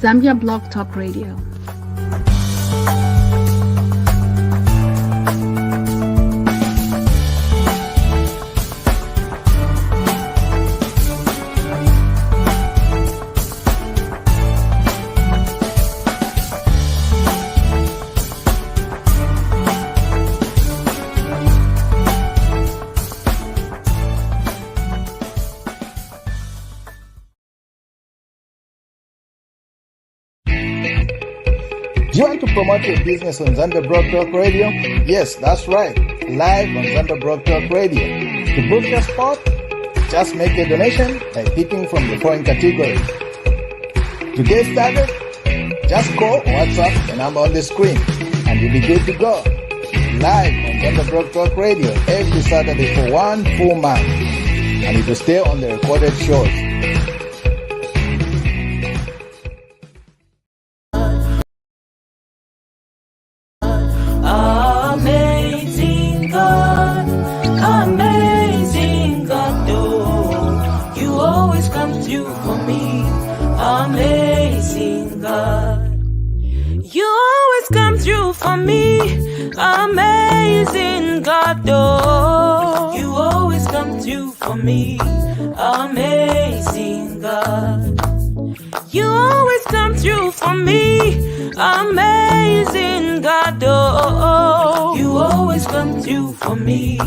Zambia Blog Talk Radio. Do you want to promote your business on Zambia Broad Talk Radio? Yes, that's right. Live on Zambia Broad Talk Radio. To book your spot, just make a donation by picking from the following categories. To get started, just call or WhatsApp the number on the screen and you'll be good to go. Live on Zambia Broad Talk Radio every Saturday for 1 full month. And it will stay on the recorded shows. Amazing God, oh, you always come through for me. Amazing God, you always come through for me. Amazing God, oh, you always come through for me.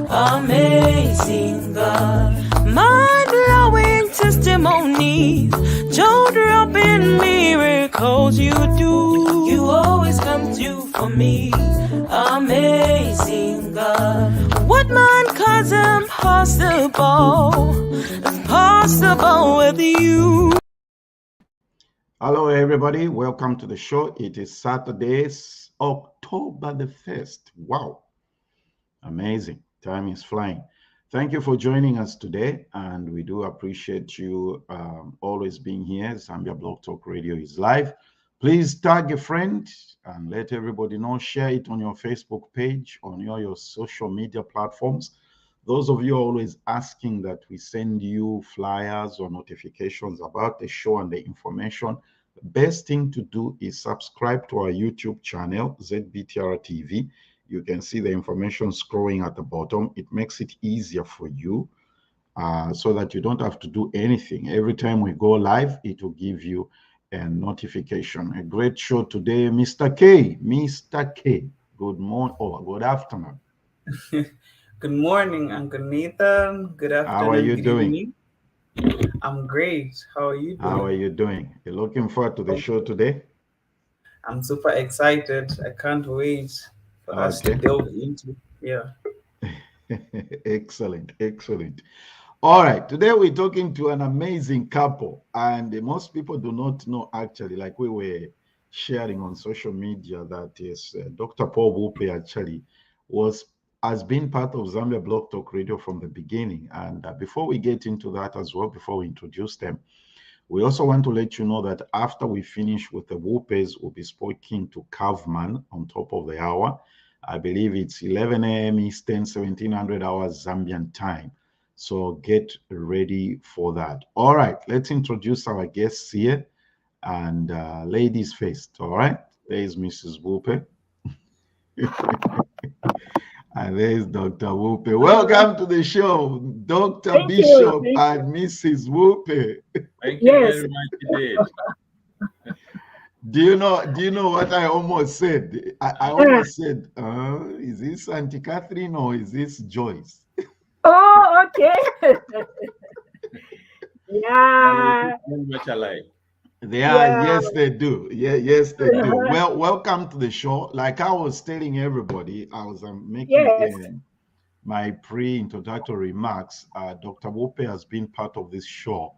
Amazing God, mind-blowing testimonies, jaw-dropping miracles you do. You always come through for me. Amazing God, what man calls impossible is possible with you. Hello, everybody. Welcome to the show. It is Saturday, October the 1st. Wow. Amazing. Time is flying. Thank you for joining us today, and we do appreciate you always being here. Zambia Blog Talk Radio is live. Please tag a friend and let everybody know. Share it on your Facebook page, on your social media platforms. Those of you are always asking that we send you flyers or notifications about the show and the information. The best thing to do is subscribe to our YouTube channel, ZBTR TV. You can see the information scrolling at the bottom. It makes it easier for you so that you don't have to do anything. Every time we go live, it will give you a notification. A great show today, Mr. K. Mr. K. Good morning or good afternoon. Good morning, Uncle Nathan. Good afternoon. How are you doing? Evening. I'm great. How are you doing? How are you doing? You're looking forward to the show today? I'm super excited. I can't wait for us to delve into. Yeah. Excellent, excellent. All right, today we're talking to an amazing couple, and most people do not know actually, like we were sharing on social media, that is Dr. Paul Bupe actually has been part of Zambia Blog Talk Radio from the beginning. And before we get into that as well, before we introduce them, we also want to let you know that after we finish with the Bupes, we'll be speaking to Kavman on top of the hour. I believe it's 11 a.m. Eastern, 1700 hours Zambian time. So get ready for that. All right, let's introduce our guests here. And ladies first, all right? There's Mrs. Bupe. And there's Dr. Bupe. Welcome to the show, Dr. Thank Bishop you. and Mrs. Bupe. Thank you Yes. very much indeed. Do you know what I almost said? I almost said, is this Auntie Catherine or is this Joyce? Oh, okay. Yeah. Very much alike. They are, Yeah. yes, they do. Yeah, yes, they do. Well, welcome to the show. Like I was telling everybody, I was making Yes. my pre-introductory remarks. Dr. Bupe has been part of this show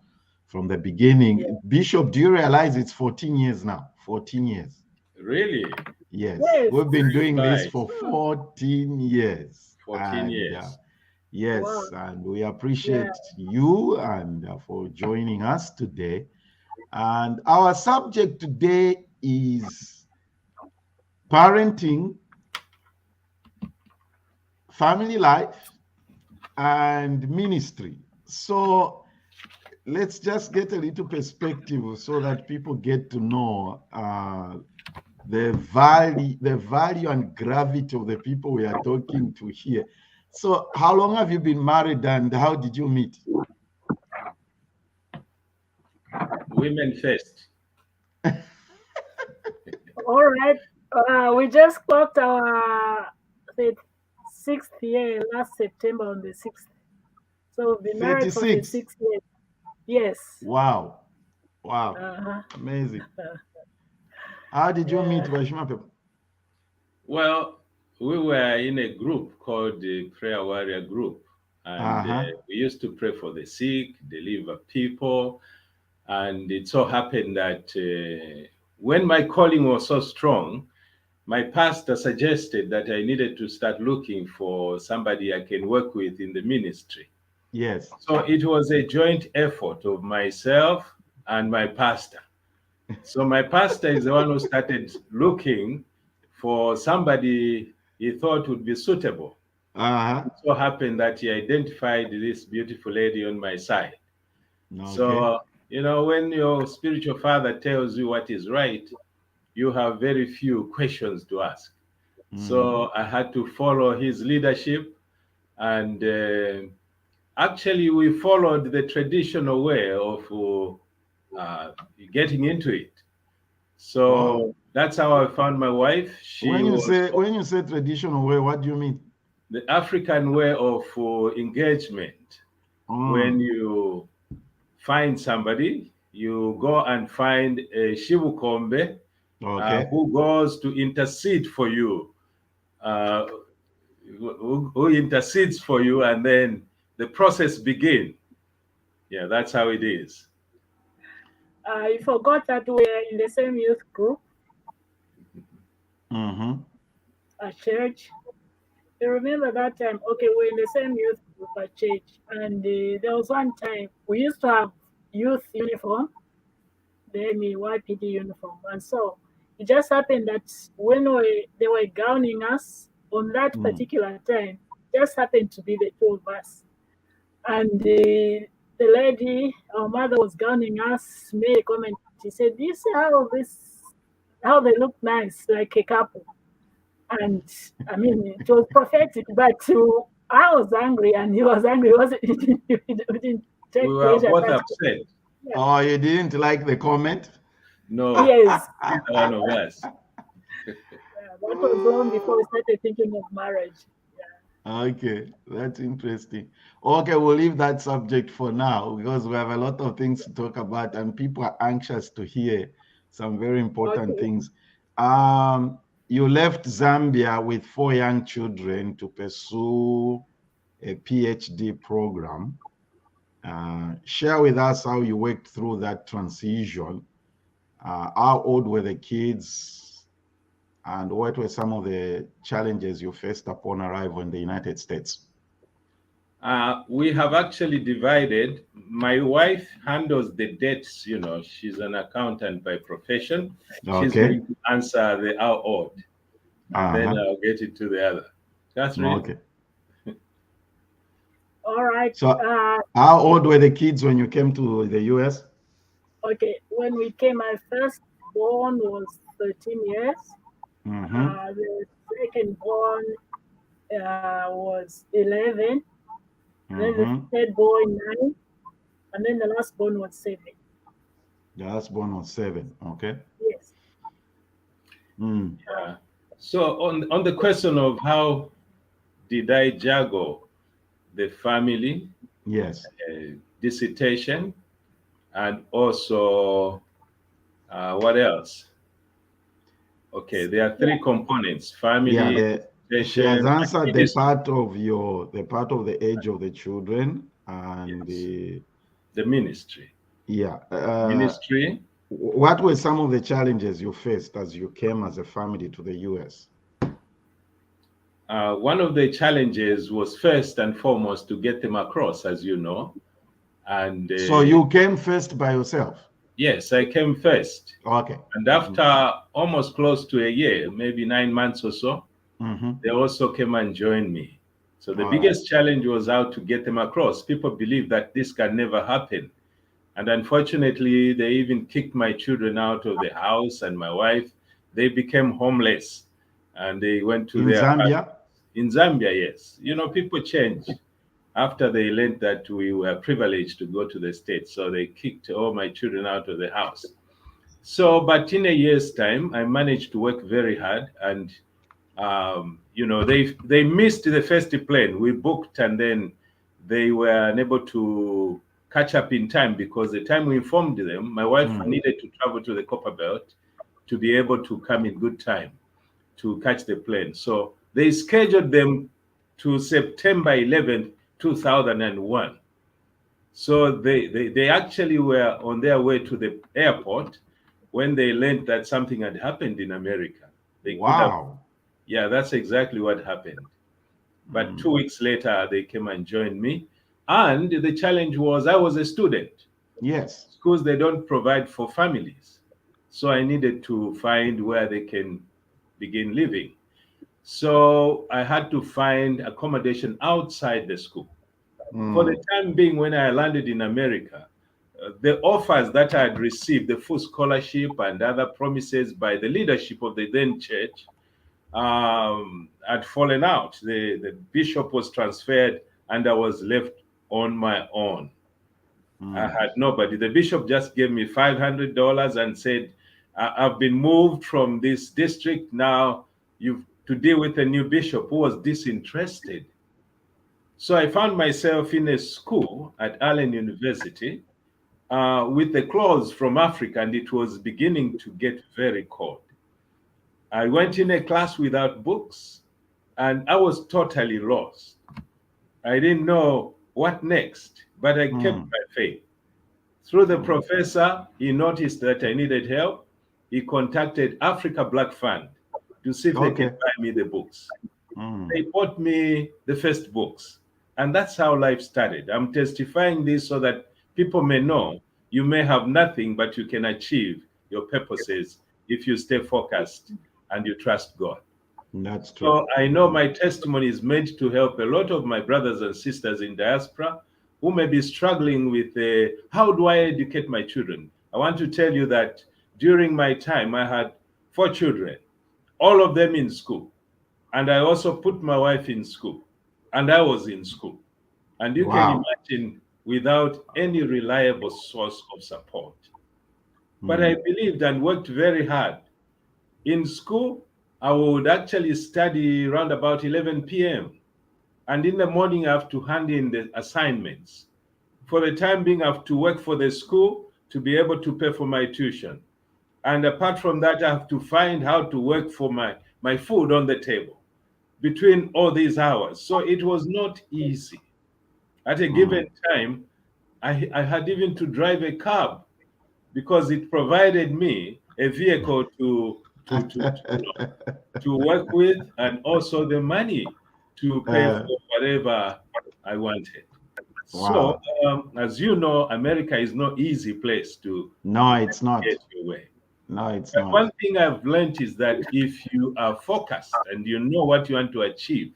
from the beginning. Yeah. Bishop, do you realize it's 14 years now? 14 years. Really? Yes. Yes. We've been doing this Nice. for 14 years. 14 years. Yes, Wow. and we appreciate you and for joining us today. And our subject today is parenting, family life, and ministry. So let's just get a little perspective so that people get to know the value and gravity of the people we are talking to here. So how long have you been married and how did you meet? Women first. All right. We just clocked our the 6th year last September on the 6th. So we've been married for the 36. 6 years. Yes. Wow. Uh-huh. Amazing. How did you meet Yeah. Vashima people? Well, we were in a group called the Prayer Warrior Group, and we used to pray for the sick, deliver people, and it so happened that when my calling was so strong, my pastor suggested that I needed to start looking for somebody I can work with in the ministry. Yes. So it was a joint effort of myself and my pastor. So my pastor is the one who started looking for somebody he thought would be suitable. It so happened that he identified this beautiful lady on my side. Okay. So, when your spiritual father tells you what is right, you have very few questions to ask. So I had to follow his leadership, and actually we followed the traditional way of getting into it. So that's how I found my wife. When you say traditional way, what do you mean? The African way of engagement. When you find somebody, you go and find a Shibukombe who goes to intercede for you, who intercedes for you, and then the process begins. Yeah, that's how it is. You forgot that we're in the same youth group at church. You remember that time? Okay, we're in the same youth group at church, and there was one time we used to have youth uniform, the YPD uniform, and so it just happened that when they were gowning us on that particular time, it just happened to be the two of us, and the lady, our mother, was gowning us, made a comment. She said, "Do you see how they look nice, like a couple?" And I mean, it was prophetic, but I was angry and he was angry. We didn't take We were pleasure. both upset. Yeah. Oh, you didn't like the comment? No. Yes. Neither one of us. Yeah, that was long before we started thinking of marriage. Okay, that's interesting. Okay, we'll leave that subject for now because we have a lot of things to talk about and people are anxious to hear some very important things. You left Zambia with 4 young children to pursue a PhD program. Share with us how you worked through that transition. How old were the kids? And what were some of the challenges you faced upon arrival in the United States? We have actually divided. My wife handles the debts, she's an accountant by profession. She's going to answer the how old. And then I'll get into the other. That's right. Okay. All right. So how old were the kids when you came to the US? Okay, when we came, my first born was 13 years. The second born was 11. And then the third born 9. And then the last born was 7. The last born was 7. Okay. Yes. So on the question of how did I juggle the family, yes, dissertation, and also what else? Okay, there are 3 components: family. She has answered the part of the age of the children and the ministry. Yeah. Ministry. What were some of the challenges you faced as you came as a family to the US? One of the challenges was first and foremost to get them across, as you know. And so you came first by yourself? Yes, I came first. Okay. And after almost close to a year, maybe 9 months or so, they also came and joined me. So the biggest challenge was how to get them across. People believe that this can never happen. And unfortunately, they even kicked my children out of the house, and my wife. They became homeless, and they went to their Zambia. In Zambia, yes. You know, people change after they learned that we were privileged to go to the States. So they kicked all my children out of the house. So, but in a year's time, I managed to work very hard, and you know, they missed the first plane we booked, and then they were unable to catch up in time because the time we informed them, my wife needed to travel to the Copper Belt to be able to come in good time to catch the plane. So they scheduled them to September 11th, 2001. So they actually were on their way to the airport when they learned that something had happened in America. They could have, yeah, that's exactly what happened. But 2 weeks later, they came and joined me. And the challenge was I was a student. Yes. Schools, they don't provide for families. So I needed to find where they can begin living. So I had to find accommodation outside the school. For the time being, when I landed in America, the offers that I had received, the full scholarship and other promises by the leadership of the then church, had fallen out. The bishop was transferred, and I was left on my own. I had nobody. The bishop just gave me $500 and said, I've been moved from this district. Now you've to deal with a new bishop who was disinterested. So I found myself in a school at Allen University with the clothes from Africa, and it was beginning to get very cold. I went in a class without books, and I was totally lost. I didn't know what next, but I kept my faith. Through the professor, he noticed that I needed help. He contacted Africa Black Fund to see if they can buy me the books. They bought me the first books, and that's how life started. I'm testifying this so that people may know you may have nothing, but you can achieve your purposes if you stay focused and you trust God. That's true. So I know my testimony is meant to help a lot of my brothers and sisters in diaspora who may be struggling with how do I educate my children? I want to tell you that during my time, I had 4 children, all of them in school. And I also put my wife in school, and I was in school. And you can imagine without any reliable source of support. But I believed and worked very hard. In school, I would actually study around about 11 p.m. And in the morning, I have to hand in the assignments. For the time being, I have to work for the school to be able to pay for my tuition. And apart from that, I have to find how to work for my food on the table between all these hours. So it was not easy. At a given time, I had even to drive a cab because it provided me a vehicle to work with, and also the money to pay for whatever I wanted. So, as you know, America is no easy place to it's not. get your way. No, it's But not. one thing I've learned is that if you are focused and you know what you want to achieve,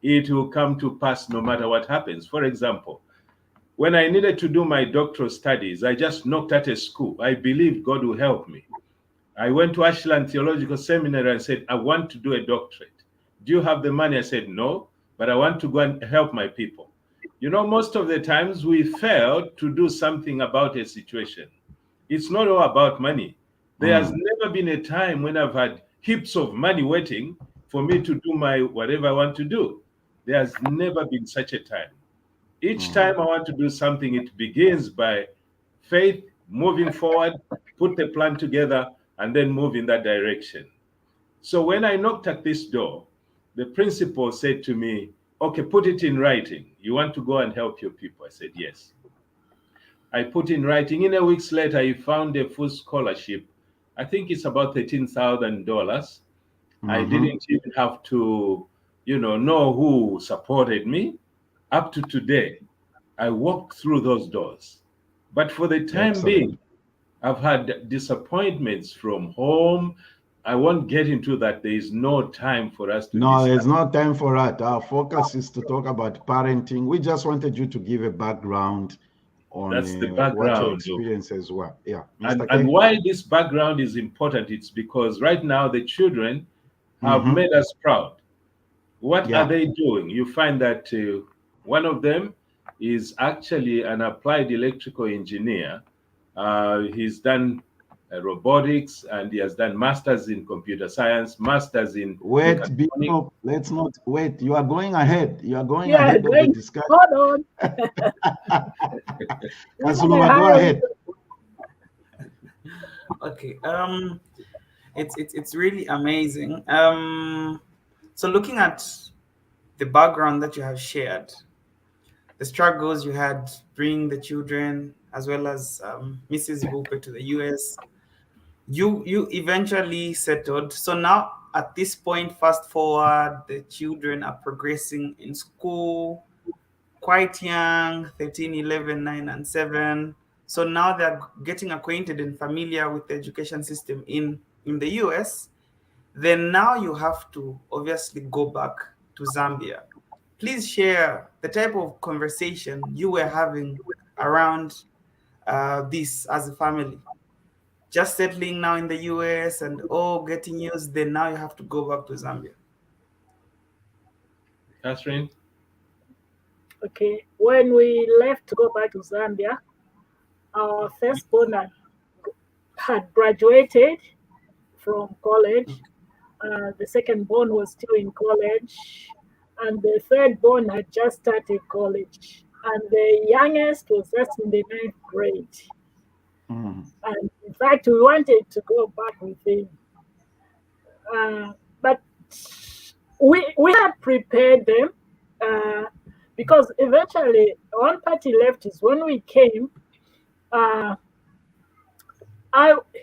it will come to pass no matter what happens. For example, when I needed to do my doctoral studies, I just knocked at a school. I believed God will help me. I went to Ashland Theological Seminary and said, I want to do a doctorate. Do you have the money? I said, no, but I want to go and help my people. You know, most of the times we fail to do something about a situation. It's not all about money. There has never been a time when I've had heaps of money waiting for me to do my whatever I want to do. There has never been such a time. Each time I want to do something, it begins by faith, moving forward, put the plan together, and then move in that direction. So when I knocked at this door, the principal said to me, okay, put it in writing. You want to go and help your people? I said, yes. I put in writing. In a week's later, I found a full scholarship. I think it's about $13,000. I didn't even have to, know who supported me. Up to today, I walked through those doors. But for the time being, I've had disappointments from home. I won't get into that. There is no time for us to discuss. There's no time for that. Our focus is to talk about parenting. We just wanted you to give a background on that's the what your background. experiences were. Yeah, And why this background is important, it's because right now the children have made us proud. What are they doing? You find that one of them is actually an applied electrical engineer. He's done robotics, and he has done masters in computer science, masters in mechatronics. Let's not wait. You are going ahead. You are going Yeah, ahead of the discussion. hold on. Kasuluma, go ahead. Okay. It's really amazing. So looking at the background that you have shared, the struggles you had bringing the children as well as Mrs. Bupe to the US, you eventually settled. So now at this point, fast forward, the children are progressing in school, quite young, 13, 11, 9, and 7. So now they're getting acquainted and familiar with the education system in the US. Then now you have to obviously go back to Zambia. Please share the type of conversation you were having around this as a family. Just settling now in the US and getting used, then now you have to go back to Zambia. Catherine? Okay, when we left to go back to Zambia, our firstborn had graduated from college. The second born was still in college, and the third born had just started college, and the youngest was just in the 9th grade. And in fact, we wanted to go back with him, but we had prepared them because eventually one party left is when we came.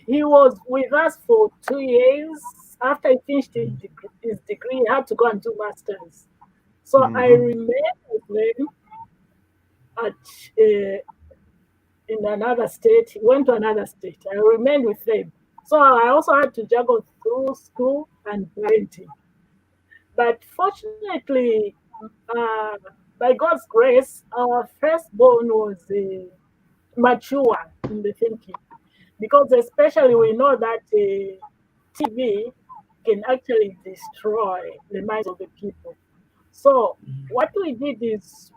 He was with us for 2 years. After he finished his degree, he had to go and do masters. So I remained with them in another state. He went to another state. I remained with them. So I also had to juggle through school and parenting. But fortunately, by God's grace, our firstborn was mature in the thinking. Because especially we know that TV can actually destroy the minds of the people. So what we did is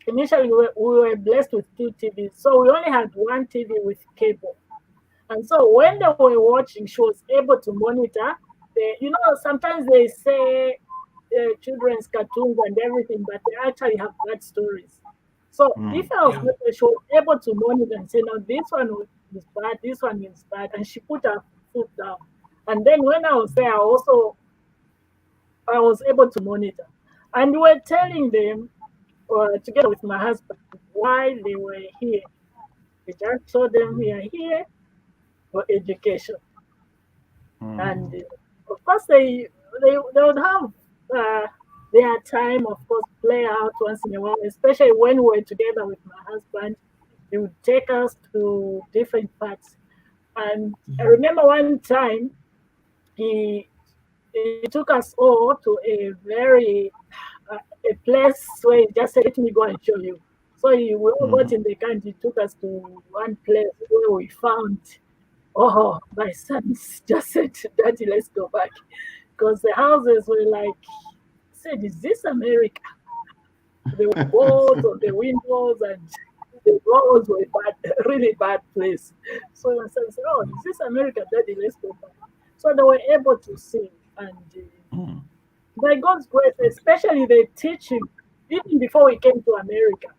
initially we were blessed with 2 TVs. So we only had 1 TV with cable. And so when they were watching, she was able to monitor. Sometimes they say children's cartoons and everything, but they actually have bad stories. So if I was with her, she was able to monitor and say, no, this one is bad, this one is bad. And she put her foot down. And then when I was there, I was able to monitor. And we were telling them, together with my husband, why they were here. We just told them we are here for education. And of course, they would have their time, of course, play out once in a while, especially when we were together with my husband. He would take us to different parts. And I remember one time he took us all to a place where he just said, let me go and show you. So we all got in the car and he took us to one place where we found, my sons just said, Daddy, let's go back. Because the houses were like, said, is this America? The walls on the windows and the roads were bad, really bad place. So my son said, is this America, Daddy, let's go back. So they were able to see. And by God's grace, especially the teaching, even before we came to America,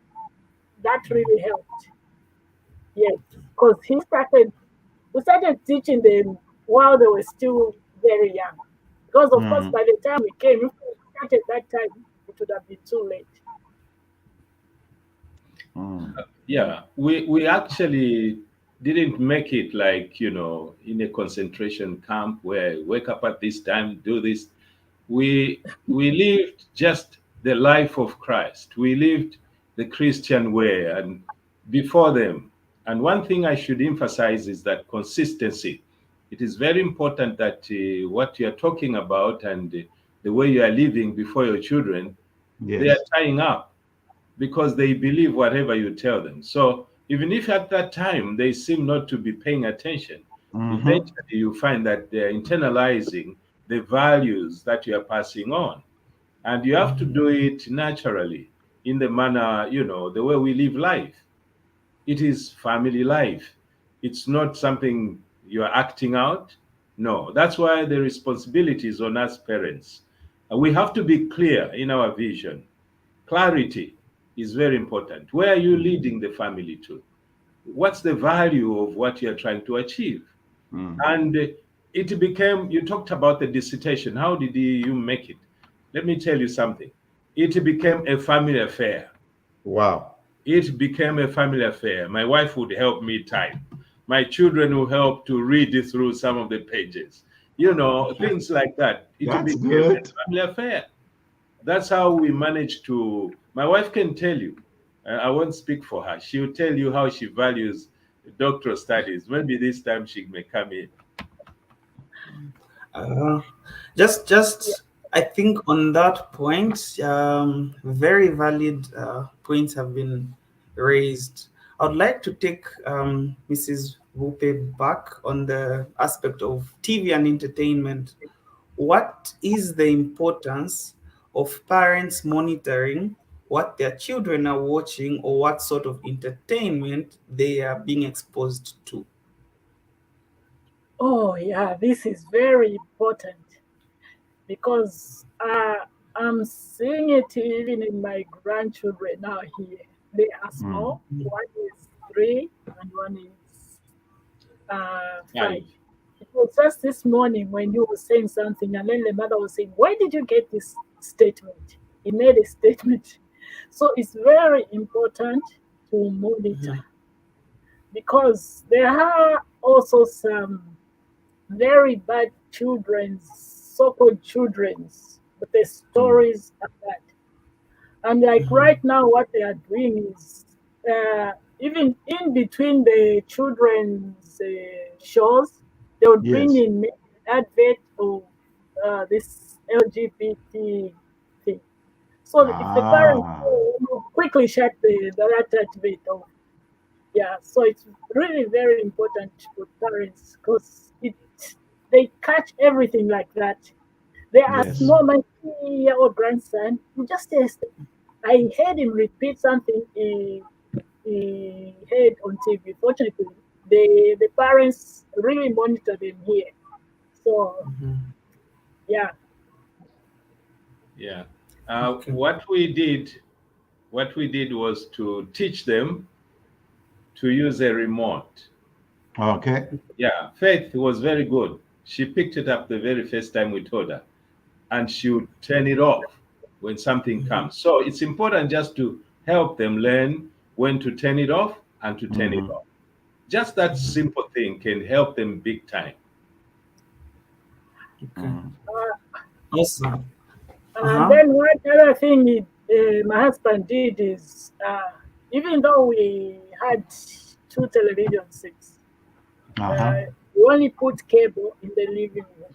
that really helped. Yes, because we started teaching them while they were still very young. Because of course, by the time we came, if we started that time, it would have been too late. Yeah, we actually didn't make it like, in a concentration camp where wake up at this time, do this. We lived just the life of Christ. We lived the Christian way and before them. And one thing I should emphasize is that consistency. It is very important that what you are talking about and the way you are living before your children, they are tying up. because they believe whatever you tell them. So even if at that time they seem not to be paying attention, eventually you find that they're internalizing the values that you are passing on. And you have to do it naturally in the manner, the way we live life. It is family life. It's not something you're acting out. No, that's why the responsibility is on us parents. We have to be clear in our vision. Clarity is very important. Where are you leading the family to? What's the value of what you're trying to achieve? And it became, you talked about the dissertation. How did you make it? Let me tell you something. It became a family affair. Wow. It became a family affair. My wife would help me type. My children would help to read through some of the pages. Things like that. It That's became good. a family affair. That's how we managed to. My wife can tell you. I won't speak for her. She will tell you how she values doctoral studies. Maybe this time she may come in. Just I think on that point, very valid points have been raised. I would like to take Mrs. Bupe back on the aspect of TV and entertainment. What is the importance of parents monitoring what their children are watching or what sort of entertainment they are being exposed to? Oh, yeah, this is very important because I'm seeing it even in my grandchildren now here. They are small. One is 3 and one is 5. It was just this morning when you were saying something, and then the mother was saying, "Why did you get this statement?" He made a statement. So it's very important to monitor because there are also some very bad children's, so-called children's, but the stories are bad. And like right now, what they are doing is even in between the children's shows, they would bring Yes. in advert of this LGBT thing. So if the parents quickly shut that advert off, yeah. So it's really very important for parents because they catch everything like that. There are Yes. small, my 3-year-old grandson. He just I heard him repeat something he heard on TV. Fortunately, the parents really monitor them here. So yeah. Yeah. Okay. What we did was to teach them to use a remote. Okay. Yeah, Faith was very good. She picked it up the very first time we told her, and she would turn it off when something comes. So it's important just to help them learn when to turn it off and to turn it off. Just that simple thing can help them big time. Okay. Awesome. And then one other thing my husband did is, even though we had 2 television sets, we only put cable in the living room.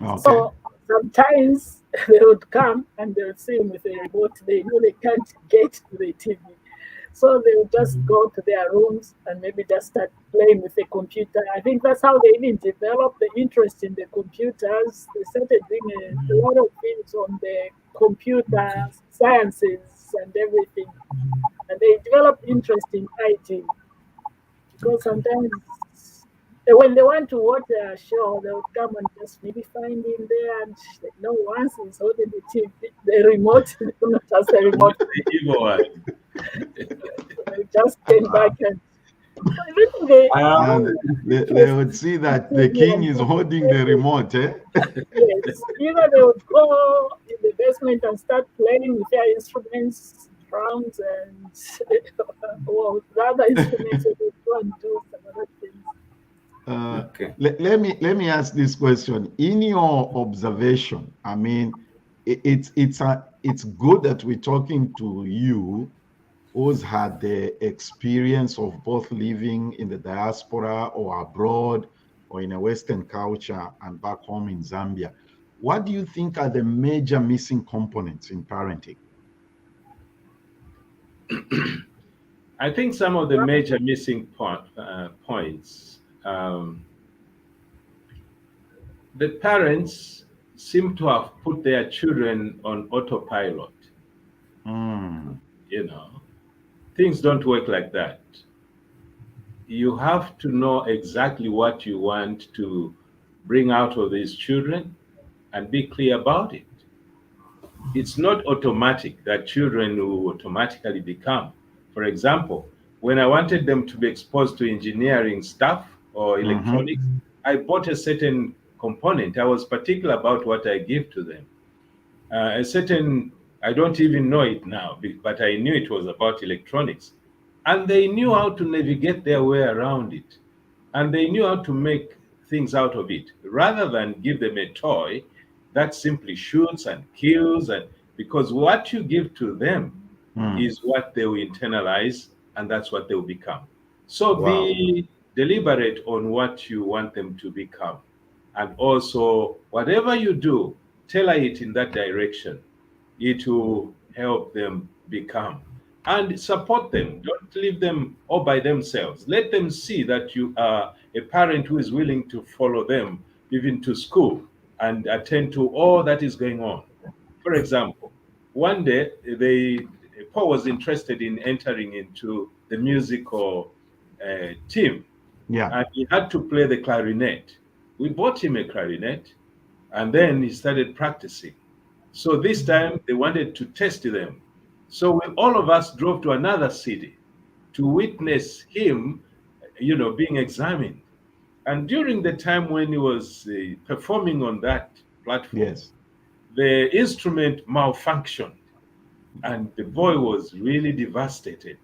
Okay. So sometimes they would come and they would see him with a remote. They know they can't get to the TV. So they would just go to their rooms and maybe just start playing with the computer. I think that's how they even developed the interest in the computers. They started doing a lot of things on the computer sciences and everything. And they developed interest in IT because sometimes when they want to watch a show, they would come and just maybe find him there, and they know once he's holding the TV, the remote, not just the remote. The evil one. They just came back and so even they, They would see that the king is holding the remote. Eh? yes, either they would go in the basement and start playing with their instruments, drums, and well, the other instruments, they would go and do some other things. Let me ask this question. In your observation, I mean, it's good that we're talking to you who's had the experience of both living in the diaspora or abroad or in a Western culture and back home in Zambia. What do you think are the major missing components in parenting? I think some of the major missing points. The parents seem to have put their children on autopilot. You know, things don't work like that. You have to know exactly what you want to bring out of these children and be clear about it. It's not automatic that children will automatically become. For example, when I wanted them to be exposed to engineering stuff or electronics, I bought a certain component. I was particular about what I give to them. A certain, I don't even know it now, but I knew it was about electronics. And they knew how to navigate their way around it. And they knew how to make things out of it, rather than give them a toy that simply shoots and kills. And because what you give to them is what they will internalize, and that's what they will become. So be deliberate on what you want them to become. And also, whatever you do, tailor it in that direction. It will help them become. And support them. Don't leave them all by themselves. Let them see that you are a parent who is willing to follow them even to school and attend to all that is going on. For example, one day Paul was interested in entering into the musical team. Yeah. And he had to play the clarinet. We bought him a clarinet, and then he started practicing. So this time they wanted to test them. So all of us drove to another city to witness him, being examined. And during the time when he was performing on that platform, the instrument malfunctioned, and the boy was really devastated.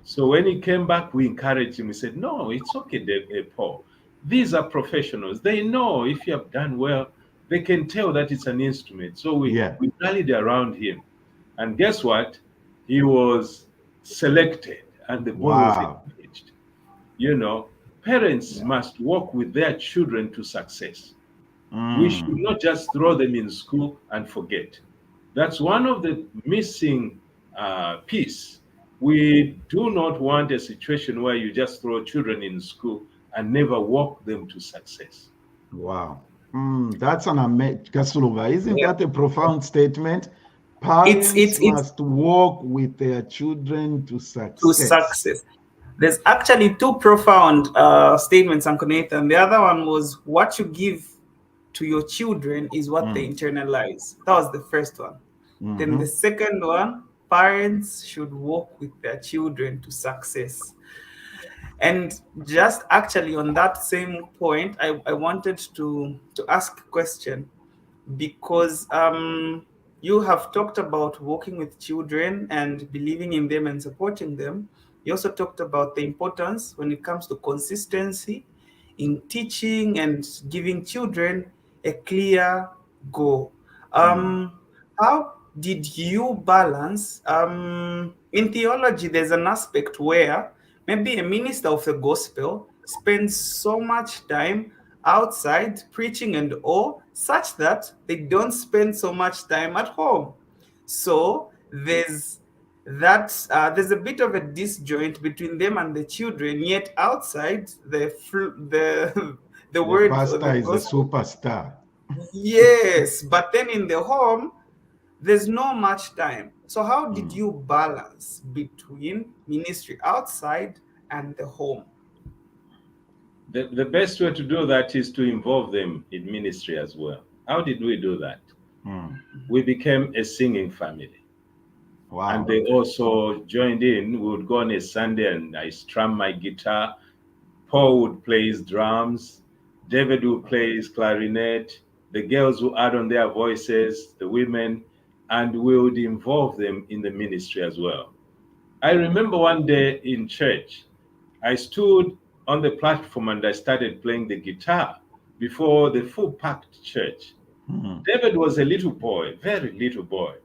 So when he came back, we encouraged him. We said, "No, it's okay, Paul. These are professionals. They know if you have done well, they can tell that it's an instrument." So we rallied around him. And guess what? He was selected, and the boy was engaged. Parents must work with their children to success. We should not just throw them in school and forget. That's one of the missing piece. We do not want a situation where you just throw children in school and never walk them to success. Wow. That's an amazing, isn't that a profound statement? Parents must work with their children to success. There's actually two profound statements, Uncle Nathan. The other one was, what you give to your children is what they internalize. That was the first one. Then the second one, parents should work with their children to success. And just actually on that same point, I wanted to ask a question, because you have talked about working with children and believing in them and supporting them. You also talked about the importance when it comes to consistency in teaching and giving children a clear goal. How did you balance? In theology, there's an aspect where maybe a minister of the gospel spends so much time outside preaching and all, such that they don't spend so much time at home. So there's a bit of a disjoint between them and the children. Yet outside, the word pastor the is a superstar. Yes, but then in the home, there's not much time. So how did you balance between ministry outside and the home? The best way to do that is to involve them in ministry as well. How did we do that? We became a singing family. Wow. And they also joined in. We would go on a Sunday and I strum my guitar. Paul would play his drums. David would play his clarinet. The girls would add on their voices, the women, and we would involve them in the ministry as well. I remember one day in church, I stood on the platform and I started playing the guitar before the full packed church. David was a little boy, very little boy.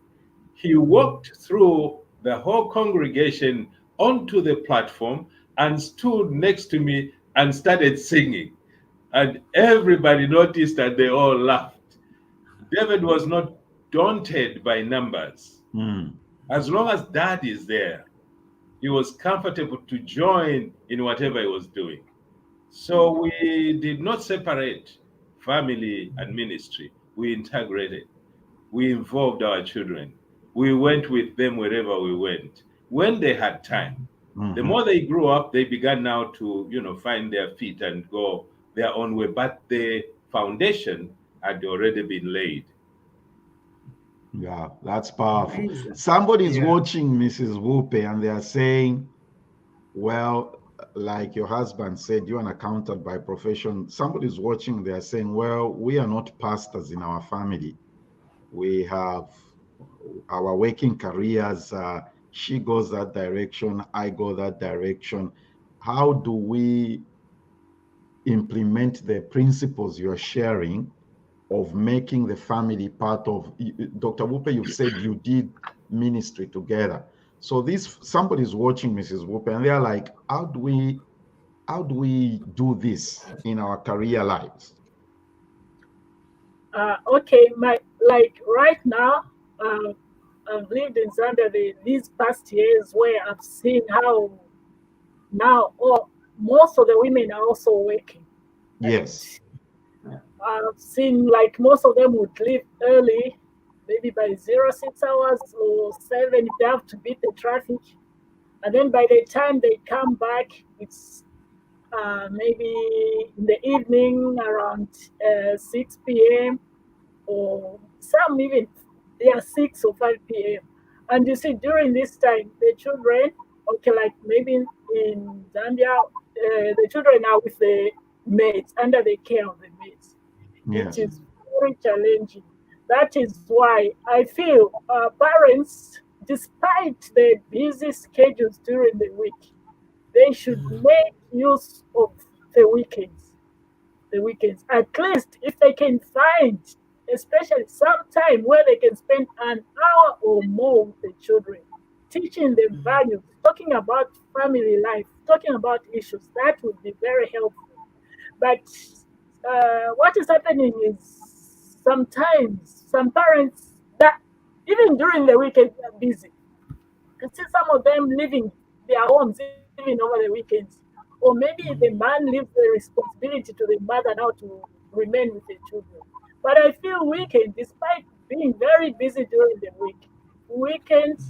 He walked through the whole congregation onto the platform and stood next to me and started singing. And everybody noticed and they all laughed. David was not daunted by numbers. As long as dad is there, he was comfortable to join in whatever he was doing. So we did not separate family and ministry. We integrated. We involved our children. We went with them wherever we went. When they had time, the more they grew up, they began now to, find their feet and go their own way. But the foundation had already been laid. Yeah, that's powerful. Amazing. Somebody's Yeah. watching Mrs. Bupe and they are saying, well, like your husband said, you're an accountant by profession. Somebody's watching, they are saying, well, we are not pastors in our family. We have our working careers. She goes that direction, I go that direction. How do we implement the principles you're sharing of making the family part of? Dr. Bupe, you've said you did ministry together. So somebody's watching Mrs. Bupe and they're like, how do we do this in our career lives? Okay, like right now, I've lived in Zambia these past years where I've seen how now most of the women are also working. Yes. I've seen like most of them would leave early, maybe by 6 hours or 7 if they have to beat the traffic. And then by the time they come back, it's maybe in the evening around 6 p.m. or some even 6 or 5 p.m. And you see, during this time, the children, okay, like maybe in Zambia, the children are with the maids, under the care of the maids. Yes. It is very challenging. That is why I feel parents, despite their busy schedules during the week, they should make use of the weekends. The weekends, at least if they can find, especially some time where they can spend an hour or more with the children, teaching them values, talking about family life, talking about issues, that would be very helpful. But what is happening is sometimes some parents that even during the weekend they are busy. You see some of them leaving their homes even over the weekends. Or maybe the man leaves the responsibility to the mother now to remain with the children. But I feel weekend, despite being very busy during the week, weekends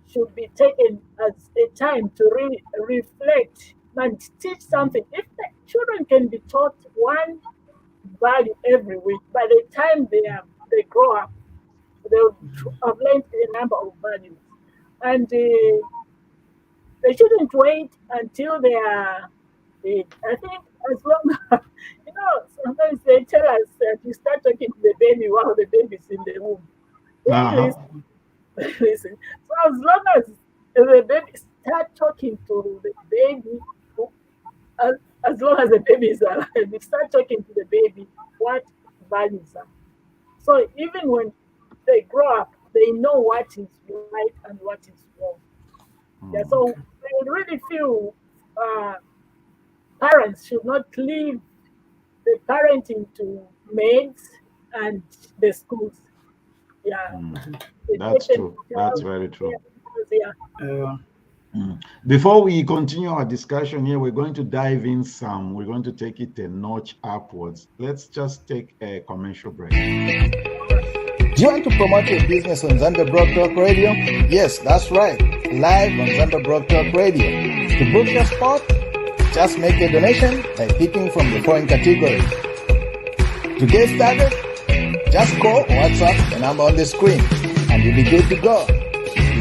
should be taken as a time to reflect and teach something. If the children can be taught one value every week, by the time they grow up, they'll have learned a number of values. And they shouldn't wait until they are big. I think as long sometimes they tell us that you start talking to the baby while the baby's in the womb. They listen. They listen. So as long as the baby start talking to the baby, as, as long as the baby is alive, you start talking to the baby what values are. So even when they grow up, they know what is right and what is wrong. Yeah, so I really feel parents should not leave the parenting to maids and the schools. Yeah, That's true. That's very true. Yeah. Before we continue our discussion here, we're going to dive in we're going to take it a notch upwards. Let's just take a commercial break. Do you want to promote your business on Zambia Broad Talk Radio? Yes, that's right. Live on Zambia Broad Talk Radio. To book your spot, just make a donation by picking from the following categories. To get started, just call or WhatsApp the number on the screen and you'll be good to go.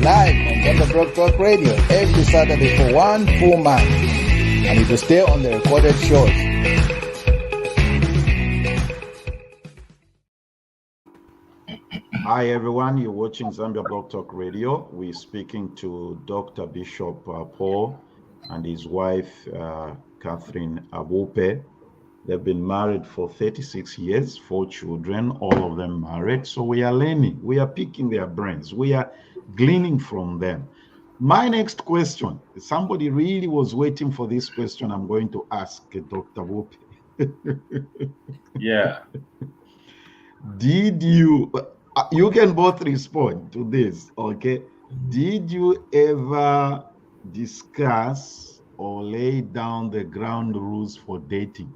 Live on Zambia Broad Talk Radio every Saturday for 1 full month. And it will stay on the recorded shows. Hi everyone, you're watching Zambia Blog Talk Radio. We're speaking to Dr. Bishop Paul and his wife Catherine Bupe. They've been married for 36 years, 4 children, all of them married. So we are learning, we are picking their brains, we are gleaning from them. My next question, somebody really was waiting for this question I'm going to ask Dr. Bupe. Yeah. Did you can both respond to this, okay? Did you ever discuss or lay down the ground rules for dating?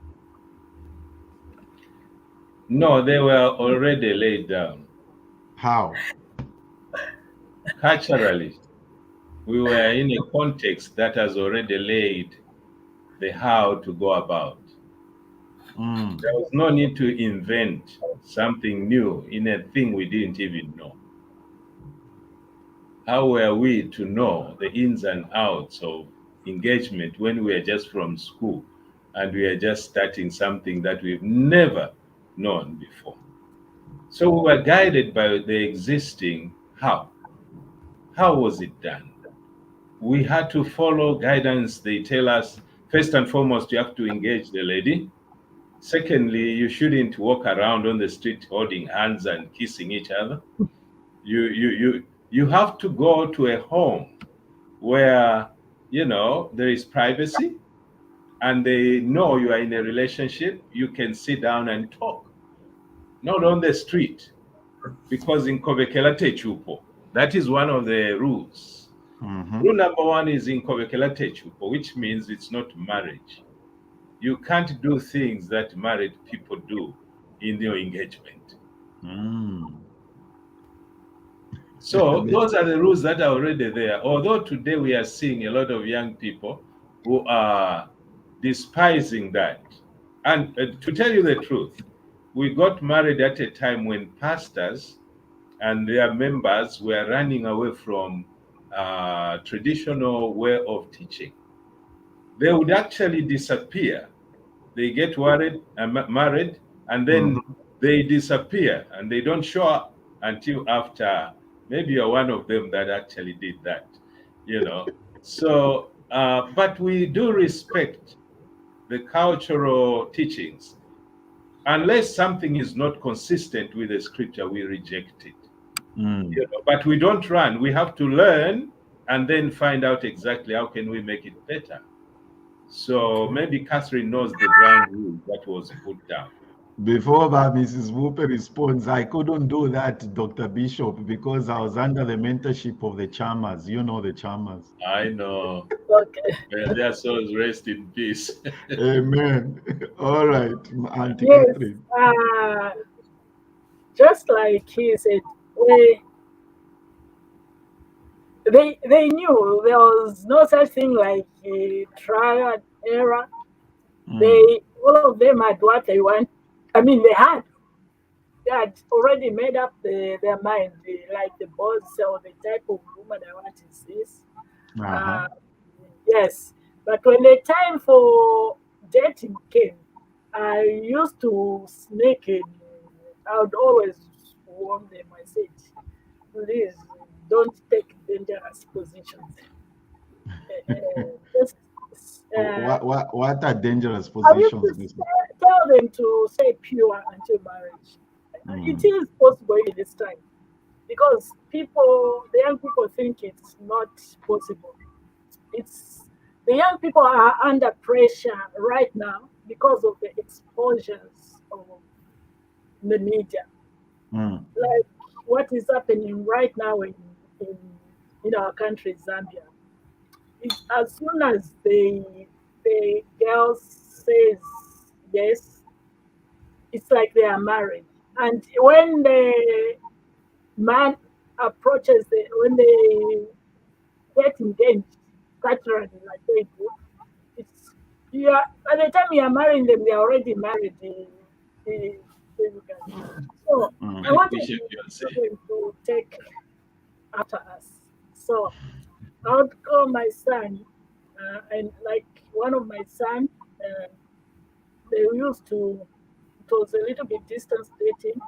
No, they were already laid down. How? Culturally, we were in a context that has already laid the how to go about. Mm, There was no need to invent something new in a thing we didn't even know. How were we to know the ins and outs of engagement when we are just from school and we are just starting something that we've never known before? So we were guided by the existing how. How was it done? We had to follow guidance. They tell us, first and foremost, you have to engage the lady. Secondly, you shouldn't walk around on the street holding hands and kissing each other. You have to go to a home where there is privacy and they know you are in a relationship. You can sit down and talk, not on the street, because in Kobekelate Chupo, that is one of the rules. mhm, Rule number one is in Kobekelate Chupo, which means it's not marriage. You can't do things that married people do in your engagement. mm. So those are the rules that are already there. Although today we are seeing a lot of young people who are despising that. And to tell you the truth, we got married at a time when pastors and their members were running away from traditional way of teaching. They would actually disappear. They get married, and then Mhm. they disappear, and they don't show up until after. Maybe you're one of them that actually did that, you know. So, but we do respect the cultural teachings. Unless something is not consistent with the scripture, we reject it. Mm. But we don't run. We have to learn and then find out exactly how can we make it better. So Okay. maybe Catherine knows the ground rule that was put down. Before that, Mrs. Bupe responds, I couldn't do that, Dr. Bishop, because I was under the mentorship of the Chamas. You know the Chamas. I know. Okay. May their souls rest in peace. Amen. All right, Auntie Yes. Catherine. Just like he said, we they knew there was no such thing like trial and error. Mm. They all of them had what they want. I mean, they had already made up their mind, like the boss or the type of woman I want is this. Uh-huh. Uh, yes, but when the time for dating came, I used to sneak in. I would always warn them. I said, please don't take dangerous positions. Just What are dangerous I used to positions, Miss? tell them to stay pure until marriage. It Mm. is possible in this time because the young people think it's not possible. It's the young people are under pressure right now because of the exposures of the media, Mm. like what is happening right now in, in our country, Zambia. As soon as the girl says yes, it's like they are married. And when the man approaches when they get engaged, culturally, like they do, it's by the time you are marrying them, they are already married. The guy. So I My Mm. wanted Bishop, the you say. children to take after us. So I would call my son, and like one of my son, uh, they used to. It was a little bit distance dating.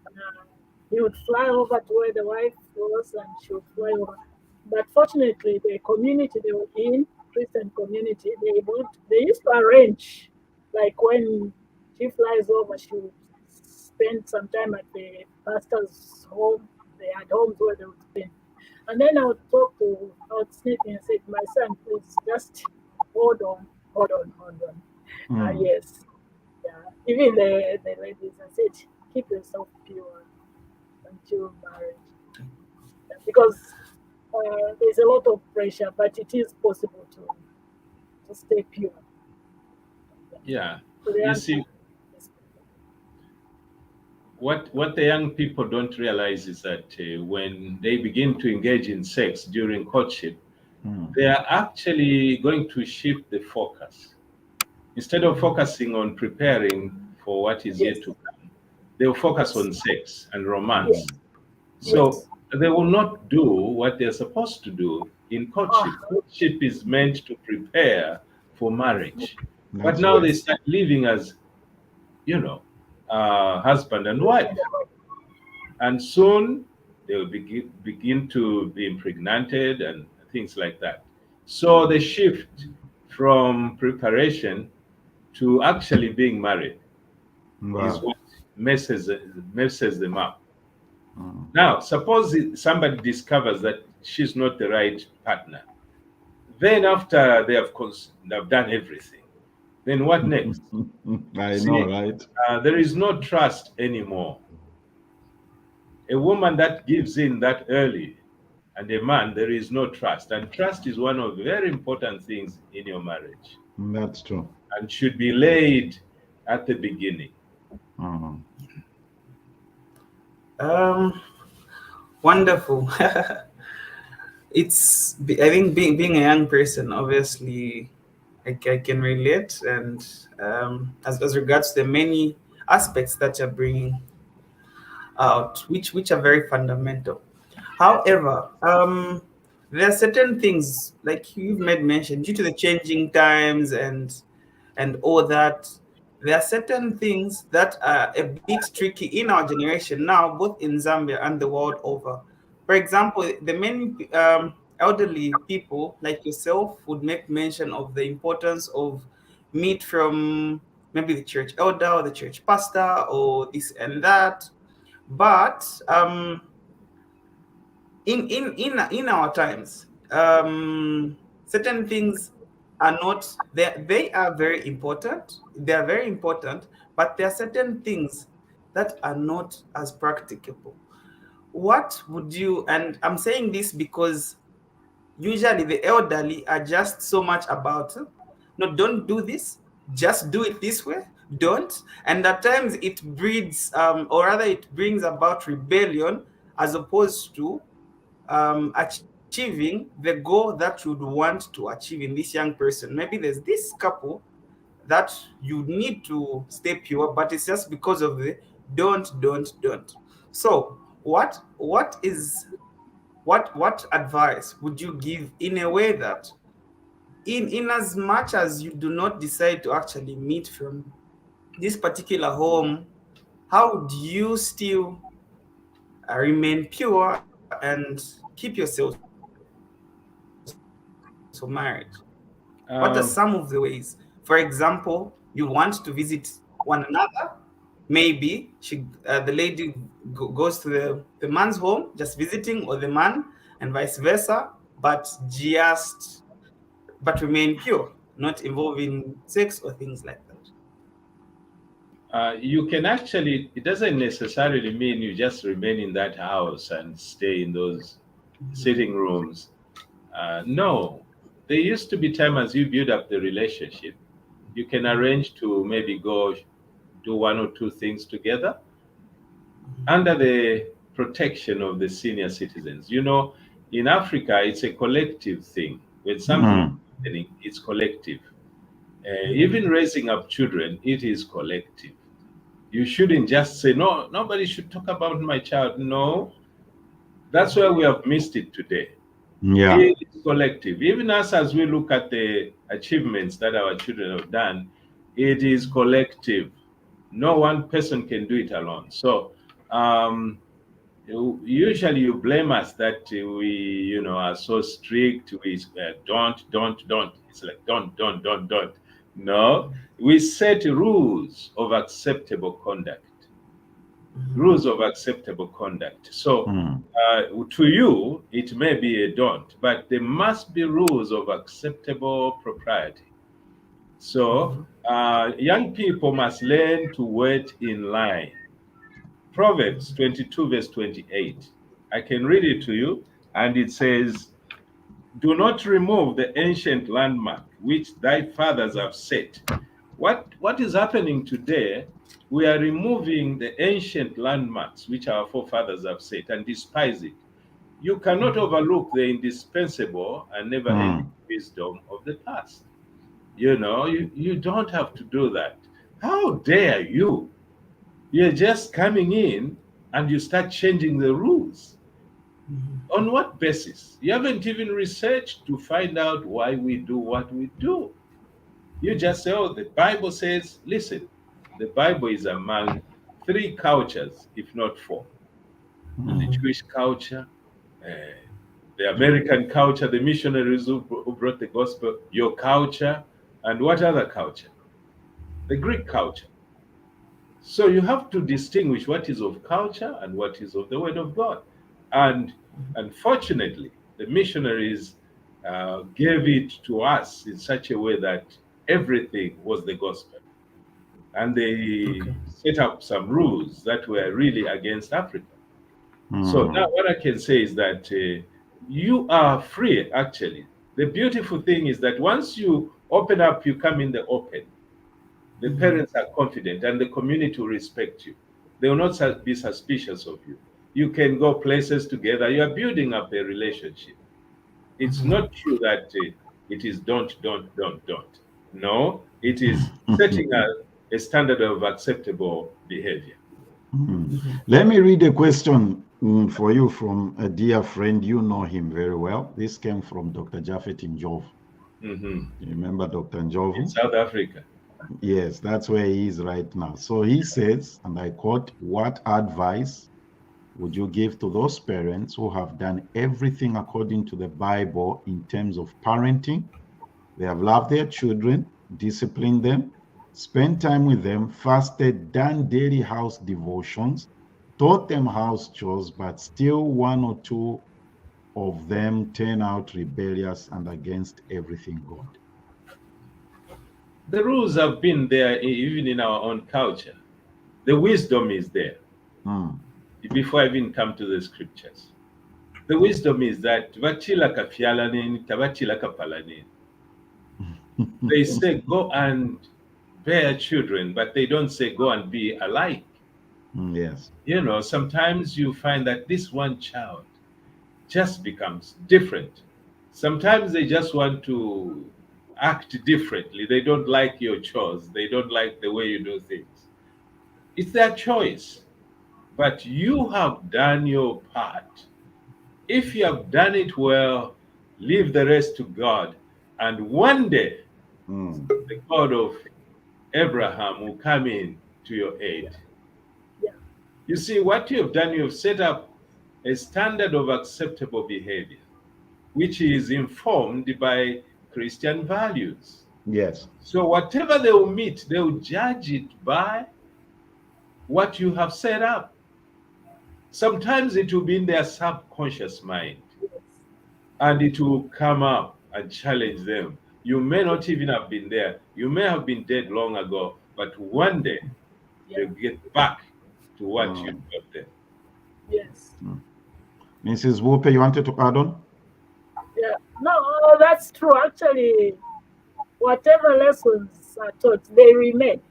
Uh, he would fly over to where the wife was, and she would fly over. But fortunately, the community they were in, Christian community, they used to arrange, like when she flies over, she would spend some time at the pastor's home. They had homes where they would spend. And then I would sneak in and say, my son, please just hold on, hold on, hold on. Mm. Yes. Yeah. Even the ladies, I said, keep yourself pure until marriage. Because there's a lot of pressure, but it is possible to stay pure. Yeah. For the You young see, people. what the young people don't realize is that when they begin to engage in sex during courtship, they are actually going to shift the focus. Instead of focusing on preparing for what is Yes, yet to come, they will focus yes, on sex and yes, romance. So yes. they will not do what they're supposed to do in courtship. Ah, Courtship is meant to prepare for marriage. But That's now right. they yes. start living as, you know, husband and wife. And soon they will begin to be impregnated and things like that. So the shift from preparation to actually being married is Wow. what messes them up. Now, suppose somebody discovers that she's not the right partner. Then, after they've done everything, then what next? I know, See, right? there is no trust anymore. A woman that gives in that early, and a man, there is no trust. And trust is one of the very important things in your marriage That's true. and should be laid at the beginning. Mhm. Um, Wonderful. I think being a young person, obviously, I can relate, and as regards the many aspects that you're bringing out, which are very fundamental. However, there are certain things like you've made mention due to the changing times and all that. There are certain things that are a bit tricky in our generation now, both in Zambia and the world over. For example, the many elderly people like yourself would make mention of the importance of meat from maybe the church elder or the church pastor or this and that. But in our times, certain things are not they are very important. They are very important, but there are certain things that are not as practicable. What would you? And I'm saying this because usually the elderly are just so much about no, don't do this, just do it this way, don't. And at times it breeds or rather it brings about rebellion as opposed to achieving the goal that you would want to achieve in this young person. Maybe there's this couple that you need to stay pure, but it's just because of the don't. So what advice would you give in a way that in as much as you do not decide to actually meet from this particular home, how do you still remain pure and keep yourselves for marriage? What are some of the ways? For Um, example, you want to visit one another. Maybe the lady goes to the man's home just visiting, or the man, and vice versa, but remain pure, not involving sex or things like that. you can actually, it doesn't necessarily mean you just remain in that house and stay in those sitting rooms. No, there used to be time as you build up the relationship, you can arrange to maybe go do one or two things together under the protection of the senior citizens. You know, in Africa, it's a collective thing. When something is happening, it's collective. Even raising up children, it is collective. You shouldn't just say, no, nobody should talk about my child. No, that's where we have missed it today. Yeah. It is collective. Even us, as we look at the achievements that our children have done, it is collective. No one person can do it alone. So, usually you blame us that we, are so strict. We don't. It's like don't. No, we set rules of acceptable conduct. Rules of acceptable conduct. So, to you, it may be a don't, but there must be rules of acceptable propriety. So, young people must learn to wait in line. Proverbs 22, verse 28. I can read it to you. And it says, do not remove the ancient landmark which thy fathers have set. What is happening today? We are removing the ancient landmarks which our forefathers have set and despise it. You cannot overlook the indispensable and never-ending wisdom of the past. You don't have to do that. How dare you? You're just coming in and you start changing the rules. On what basis? You haven't even researched to find out why we do what we do. You just say, oh, the Bible says, listen, the Bible is among 3 cultures, if not 4. The Jewish culture, the American culture, the missionaries who brought the gospel, your culture, and what other culture? The Greek culture. So you have to distinguish what is of culture and what is of the word of God. And unfortunately, the missionaries gave it to us in such a way that everything was the gospel. And they set up some rules that were really against Africa. So now what I can say is that you are free, actually. The beautiful thing is that once you open up, you come in the open. The parents are confident and the community will respect you. They will not be suspicious of you. You can go places together. You are building up a relationship. It's not true that it is don't. No, it is setting a standard of acceptable behavior. Let me read a question for you from a dear friend. You know him very well. This came from Dr. Japheth Njovu. You remember Dr. Njovu? In South Africa. Yes, that's where he is right now. So he says, and I quote, what advice would you give to those parents who have done everything according to the Bible in terms of parenting? They have loved their children, disciplined them, spent time with them, fasted, done daily house devotions, taught them house chores, but still 1 or 2 of them turn out rebellious and against everything God. The rules have been there even in our own culture. The wisdom is there. Before I even come to the scriptures. The wisdom is that they say go and bear children, but they don't say go and be alike. Yes. Sometimes you find that this one child just becomes different. Sometimes they just want to act differently. They don't like your chores. They don't like the way you do things. It's their choice. But you have done your part. If you have done it well, leave the rest to God. And one day, the God of Abraham will come in to your aid. Yeah. You see, what you have done, you have set up a standard of acceptable behavior, which is informed by Christian values. Yes. So whatever they will meet, they will judge it by what you have set up. Sometimes it will be in their subconscious mind, and it will come up and challenge them. You may not even have been there. You may have been dead long ago, but one day they'll get back to what you got there. Yes. Mrs. Bupe, you wanted to add on? Yeah. No, that's true. Actually, whatever lessons are taught, they remain.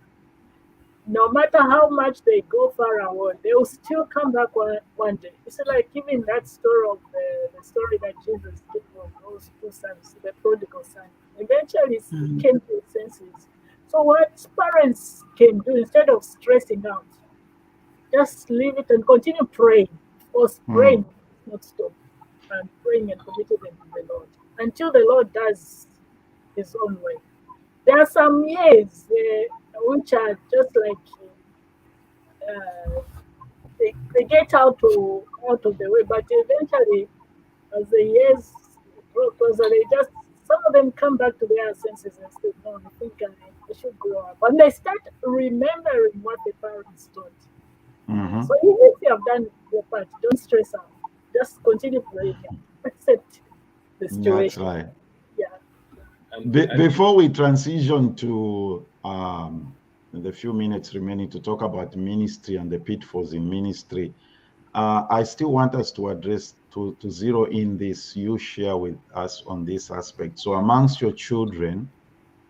No matter how much they go far away, they will still come back one day. It's like even that story of the story that Jesus did of those 2 sons, the prodigal son. Eventually, he came to his senses. So what parents can do instead of stressing out, just leave it and continue praying. Of course, praying, not stop, and praying and committing them to the Lord until the Lord does His own way. There are some years which are just like they get out of the way, but eventually, as the years progress, they just some of them come back to their senses and say, "No, I think I should grow up," and they start remembering what the parents taught. So even if you have done your part, don't stress out. Just continue praying. Accept the situation. That's right. Yeah. Before we transition to the few minutes remaining to talk about ministry and the pitfalls in ministry, I still want us to address to zero in this, you share with us on this aspect. So amongst your children,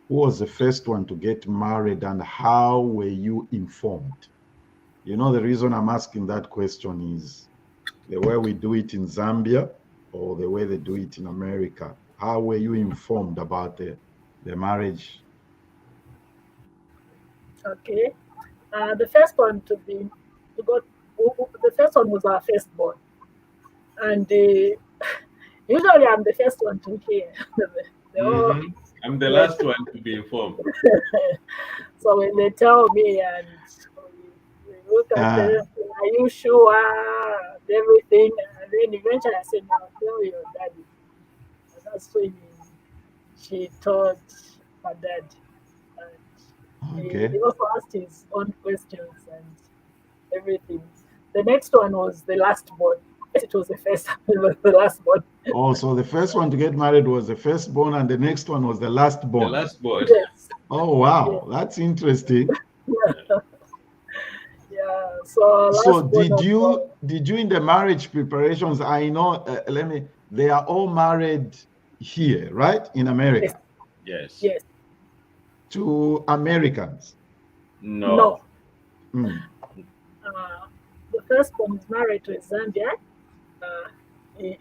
who was the first one to get married and how were you informed? You know, the reason I'm asking that question is the way we do it in Zambia or the way they do it in America. How were you informed about the marriage? Okay. The first one to go, the first one was our firstborn, and usually I'm the first one to hear. They all, Hmm. I'm the yes. last one to be informed. So when they tell me and we look at Ah, them, are you sure? And everything, and then eventually I said, "Now tell your daddy." And that's when she told her dad, and okay. he also asked his own questions and everything. The next one was the last born. It was the first, it was the last born. Oh, so the first one to get married was the firstborn, and the next one was the The lastborn. last boy. Yes. Oh, Yes. wow, that's interesting. Yeah. So So last born did of all. you in the marriage preparations? I know. They are all married here, right, in Yes. America, Yes. Yes. to Americans. No. No. Mm, Uh, the first one is married to a Zambian. He,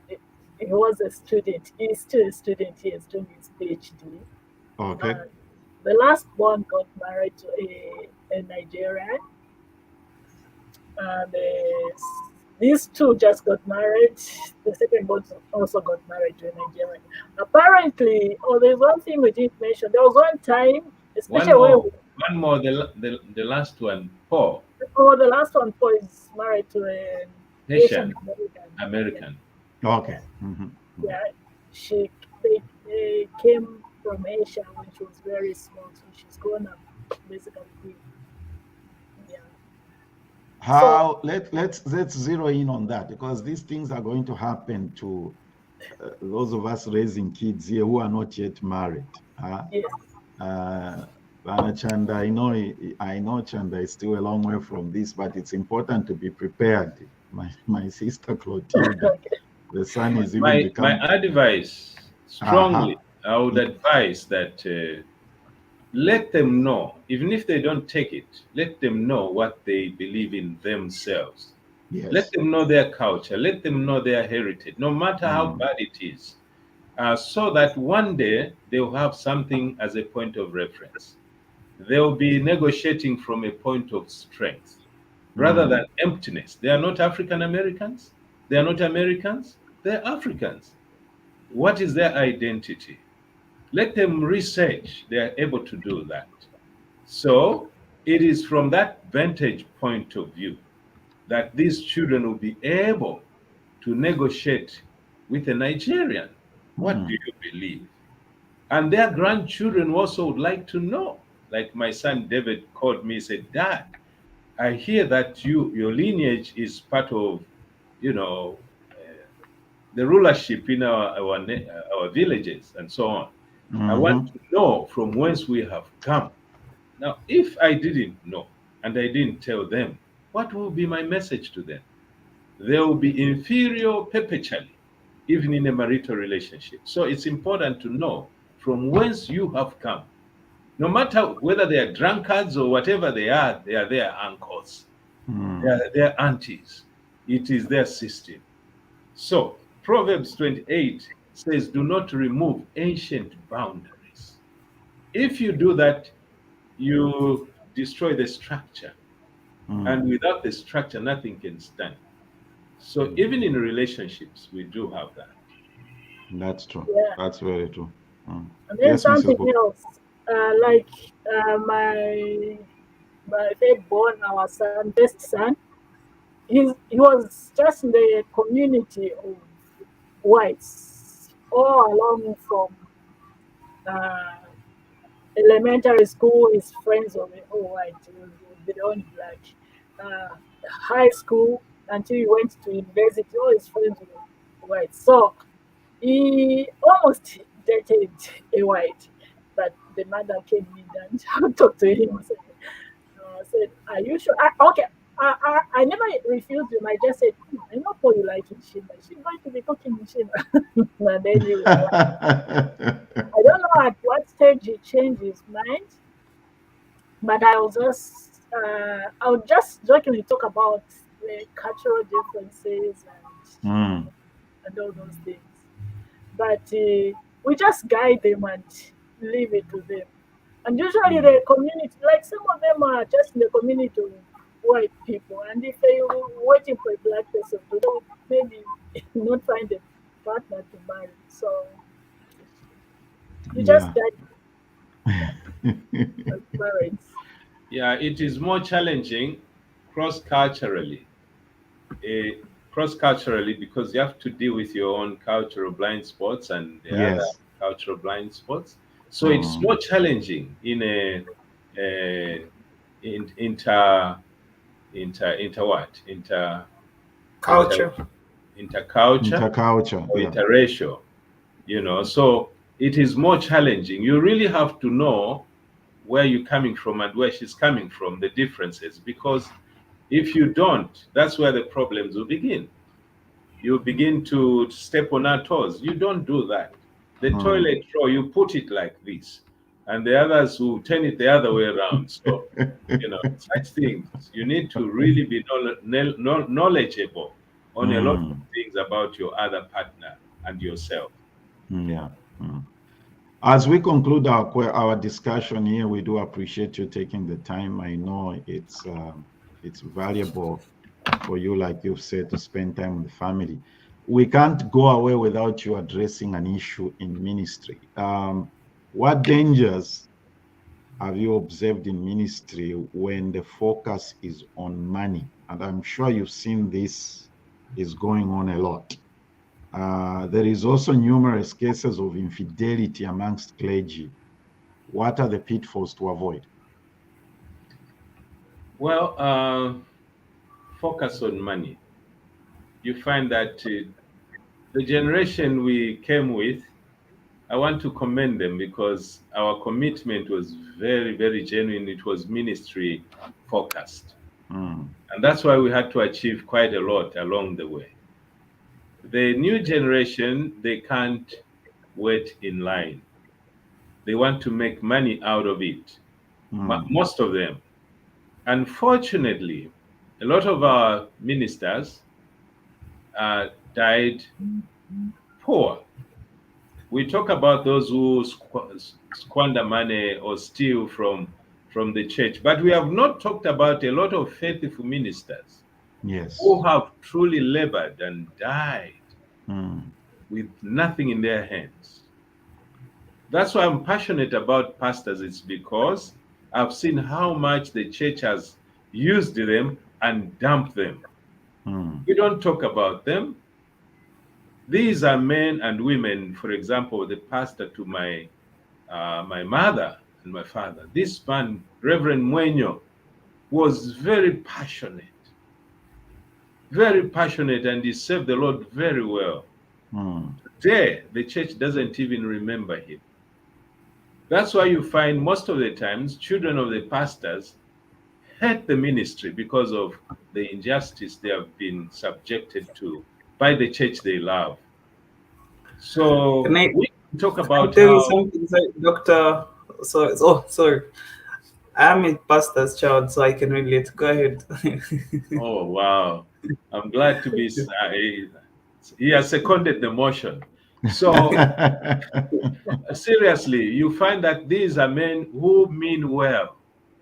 he, he was a student. He's still a student. He is doing his PhD. okay. And the last one got married to a Nigerian. And these two just got married. The second one also got married to a Nigerian. Apparently, oh, there's one thing we didn't mention. There was one time, One especially when more. One more. The last one. Paul. the last one is married to an Asian Haitian American. Yeah. American. Okay. Mhm. Yeah, she they came from Asia when she was very small, so she's grown up basically. Yeah. So How let's zero in on that because these things are going to happen to those of us raising kids here who are not yet married. yes, Uh, Chanda, I know Chanda is still a long way from this, but it's important to be prepared. My sister Clotilda, okay, the son is even My become. advice, Aha. strongly, I would advise that let them know, even if they don't take it, let them know what they believe in themselves. Let Yes. them know their culture. Let them know their heritage, no matter how Mm, bad it is, so that one day they'll have something as a point of reference. They'll be negotiating from a point of strength rather than mm, emptiness. They are not African Americans. They are not Americans. They're Africans. What is their identity? Let them research. They are able to do that. So it is from that vantage point of view that these children will be able to negotiate with a Nigerian. What do mm, you believe? And their grandchildren also would like to know. Like my son David called me, said, Dad, I hear that your lineage is part of, you know, the rulership in our villages and so on. I want mhm, to know from whence we have come. Now, if I didn't know and I didn't tell them, what will be my message to them? They will be inferior perpetually, even in a marital relationship. So it's important to know from whence you have come. No matter whether they are drunkards or whatever they are their uncles, mm, they are aunties. It is their system. So Proverbs 28 says, do not remove ancient boundaries. If you do that, you destroy the structure. And mm. without the structure, nothing can stand. So even in relationships, we do have that. That's true. yeah. That's very true. And then Yes, Mrs. something Book. else, like my third born, our son, best son, he was just in the community of whites all along from uh, elementary school. His friends were all white, they were only black. Uh, High school until he went to university, all his friends were white. So he almost dated a white, but the mother came in and talked to him. I said, "Are you sure?" Okay, I never refused him. I just said, I know how you like in Shima. She's going to be cooking in Shima. And then he was like, I don't know at what stage he changed his mind, but I would just jokingly talk about the cultural differences and all those things. But we just guide them and leave it to them. And usually the community, like some of them are just in the community of white people, and if they were waiting for a black person to do, maybe not find a partner to marry. So you just Yeah. guide as parents. Yeah, it is more challenging cross-culturally. Cross-culturally, because you have to deal with your own cultural blind spots and the other Yes. cultural blind spots. So it's more challenging in a, in inter what inter Culture. interculture Interculture. or Yeah. interracial. So it is more challenging. You really have to know where you're coming from and where she's coming from, the differences, because if you don't, that's where the problems will begin. You begin to step on our toes. You don't do that. The toilet roll, you put it like this, and the others will turn it the other way around. So, such things, you need to really be knowledgeable on a lot of things about your other partner and yourself. Yeah. As we conclude our discussion here, we do appreciate you taking the time. I know it's valuable for you, like you've said, to spend time with the family. We can't go away without you addressing an issue in ministry. What dangers have you observed in ministry when the focus is on money? And I'm sure you've seen this is going on a lot. There is also numerous cases of infidelity amongst clergy. What are the pitfalls to avoid? Well, focus on money. You find that the generation we came with, I want to commend them because our commitment was very, very genuine. It was ministry focused. And that's why we had to achieve quite a lot along the way. The new generation, they can't wait in line. They want to make money out of it. Most of them. Unfortunately, a lot of our ministers died poor. We talk about those who squander money or steal from the church, but we have not talked about a lot of faithful ministers Yes. who have truly labored and died with nothing in their hands. That's why I'm passionate about pastors. It's because I've seen how much the church has used them and dumped them. We don't talk about them. These are men and women. For example, the pastor to my mother and my father, this man, Reverend Mwenyo, was very passionate, and he served the Lord very well. Today, the church doesn't even remember him. That's why you find most of the times children of the pastors hate the ministry because of the injustice they have been subjected to by the church they love. So Can I, we talk about tell you how something, Doctor? Sorry. I'm a pastor's child, so I can relate. Go ahead. oh wow, I'm glad to be he has seconded the motion. So seriously, you find that these are men who mean well.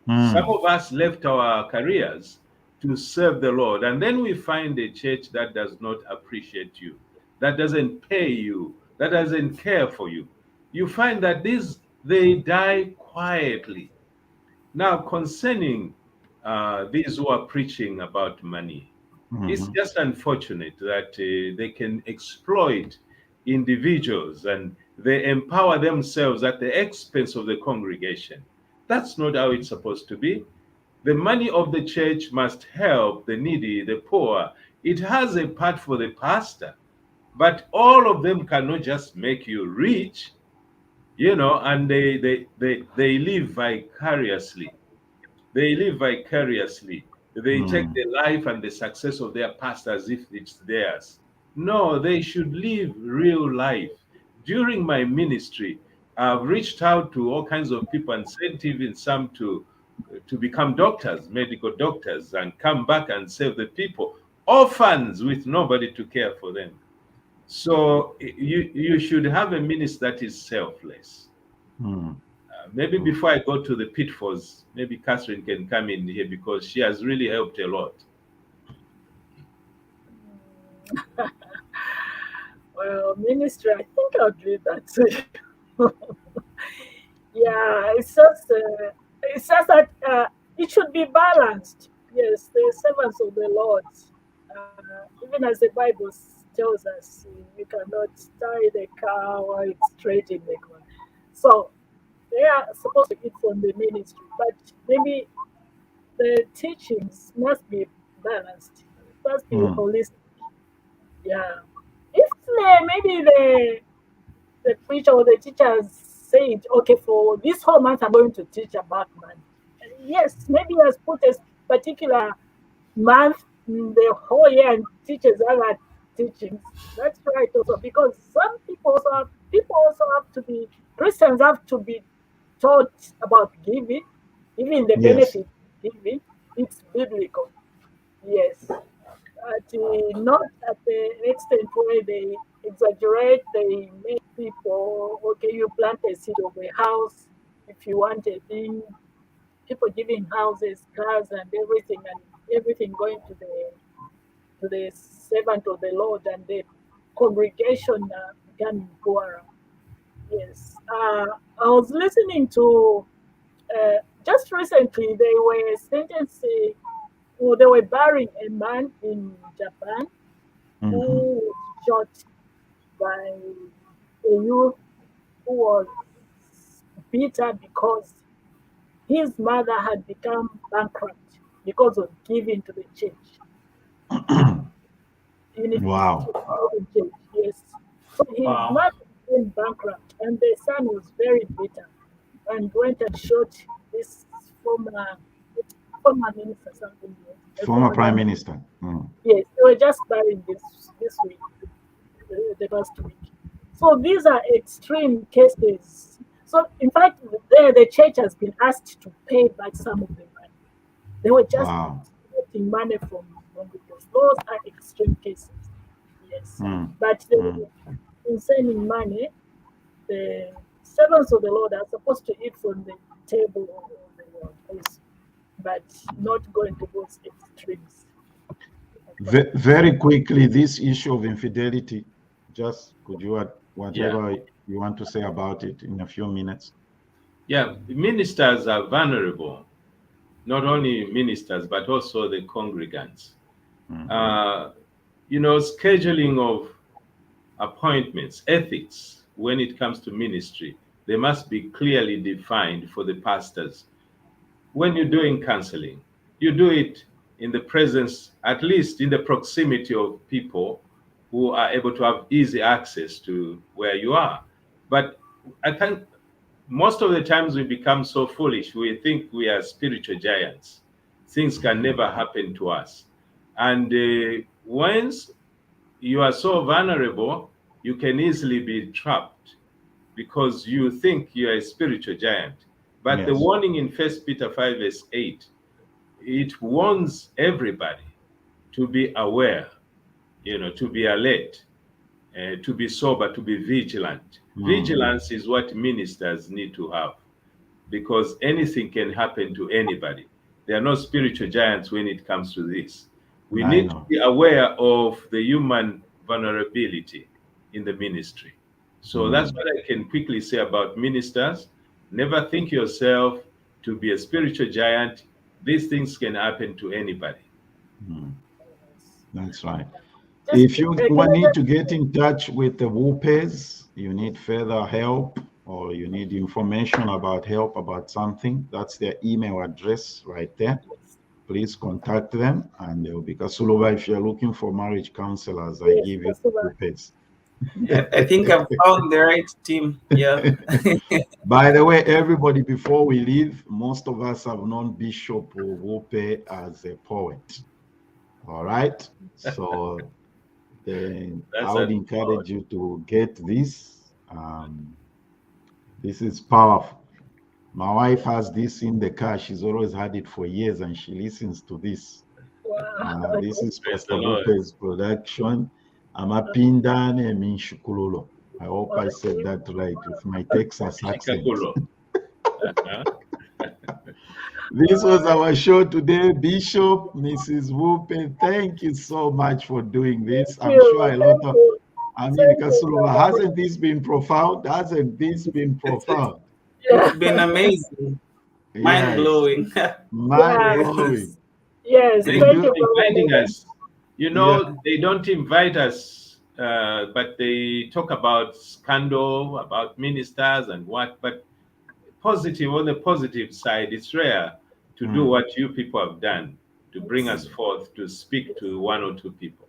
Some of us left our careers to serve the Lord, and then we find a church that does not appreciate you, that doesn't pay you, that doesn't care for you. You find that they die quietly. Now, concerning these who are preaching about money, it's just unfortunate that they can exploit individuals and they empower themselves at the expense of the congregation. That's not how it's supposed to be. The money of the church must help the needy, the poor. It has a part for the pastor, but all of them cannot just make you rich, and they live vicariously. They live vicariously. They take the life and the success of their pastor as if it's theirs. No, they should live real life. During my ministry, I've reached out to all kinds of people and sent even some to become doctors, medical doctors, and come back and save the people. Orphans with nobody to care for them. So you should have a ministry that is selfless. Maybe before I go to the pitfalls, maybe Catherine can come in here because she has really helped a lot. Well, ministry, I think I'll do that too. Yeah, it's just that it should be balanced. Yes, the servants of the Lord, even as the Bible tells us, you cannot tie the car while it's straight in the ground. So they are supposed to eat from the ministry, but maybe the teachings must be balanced. It must be holistic. Yeah. If maybe the preacher or the teachers said, okay, for this whole month I'm going to teach about money. Yes, maybe he has put a particular month in the whole year and teaches other teachings. That's right also, because some people also have to be Christians have to be taught about giving, even the Yes. benefit of giving. It's biblical. Yes. Not at the extent where they exaggerate, they make people, okay, you plant a seed of a house if you want a thing, people giving houses, cars, and everything going to the servant of the Lord, and the congregation becoming poorer. Yes. I was listening to just recently, they were sentencing, or they were burying a man in Japan who was shot by a youth who was bitter because his mother had become bankrupt because of giving to the church. Wow. Church, yes. So his mother became bankrupt, and the son was very bitter and went and shot this former minister, something. Former Prime Minister. Yes, they were just burying this week, the past week. So these are extreme cases. So in fact, the church has been asked to pay back some of the money. They were just getting money from because those are extreme cases. Yes, but concerning money, the servants of the Lord are supposed to eat from the table of the Lord also, but not going to those extremes. Very quickly, this issue of infidelity, just could you add whatever you want to say about it in a few minutes? Yeah, ministers are vulnerable, not only ministers, but also the congregants. Scheduling of appointments, ethics, when it comes to ministry, they must be clearly defined for the pastors. When you're doing counseling, you do it in the presence, at least in the proximity of people who are able to have easy access to where you are. But I think most of the times we become so foolish, we think we are spiritual giants. Things can never happen to us. And once you are so vulnerable, you can easily be trapped because you think you are a spiritual giant. But the warning in 1 Peter 5 verse 8, it warns everybody to be aware, to be alert, to be sober, to be vigilant. Vigilance is what ministers need to have because anything can happen to anybody. There are no spiritual giants when it comes to this. We need to be aware of the human vulnerability in the ministry. So that's what I can quickly say about ministers. Never think yourself to be a spiritual giant. These things can happen to anybody. That's right. If you need to get in touch with the Bupes, you need further help, or you need information about help about something, that's their email address right there. Please contact them, and they'll be Kasuluba. If you're looking for marriage counselors, I give you Bupes. I think I've found the right team. Yeah. By the way, everybody, before we leave, most of us have known Bishop Bupe as a poet. All right. So then I would encourage you to get this. This is powerful. My wife has this in the car. She's always had it for years, and she listens to this. Wow. This is Praise Pastor the Lord. Bupe's production. Amapindane Minshukululo. I hope I said that right with my Texas accent. This was our show today. Bishop, Mrs. Bupe, thank you so much for doing this. I'm sure a lot of, I mean, Kasulova, hasn't this been profound? Hasn't this been profound? It's been amazing. Mind blowing. Mind blowing. Yes, They thank keep you inviting us. You know, Yeah. they don't invite us, but they talk about scandal, about ministers and what. But positive, on the positive side, it's rare to do what you people have done, to bring us forth, to speak to one or two people.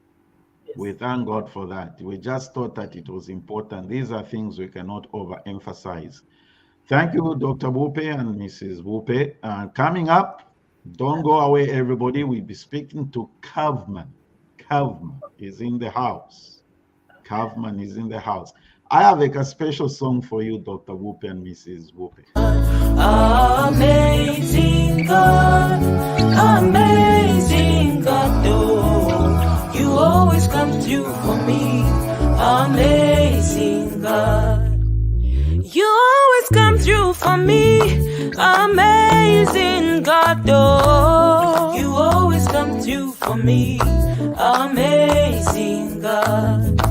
We thank God for that. We just thought that it was important. These are things we cannot overemphasize. Thank you, Dr. Bupe and Mrs. Bupe. Coming up, don't go away, everybody. We'll be speaking to Kavman. Kavman is in the house. Kavman is in the house. I have a special song for you, Dr. Bupe and Mrs. Bupe. Amazing God, oh, you always come through for me. Amazing God, you always come through for me. Amazing God, oh, you always come through for me. Amazing God,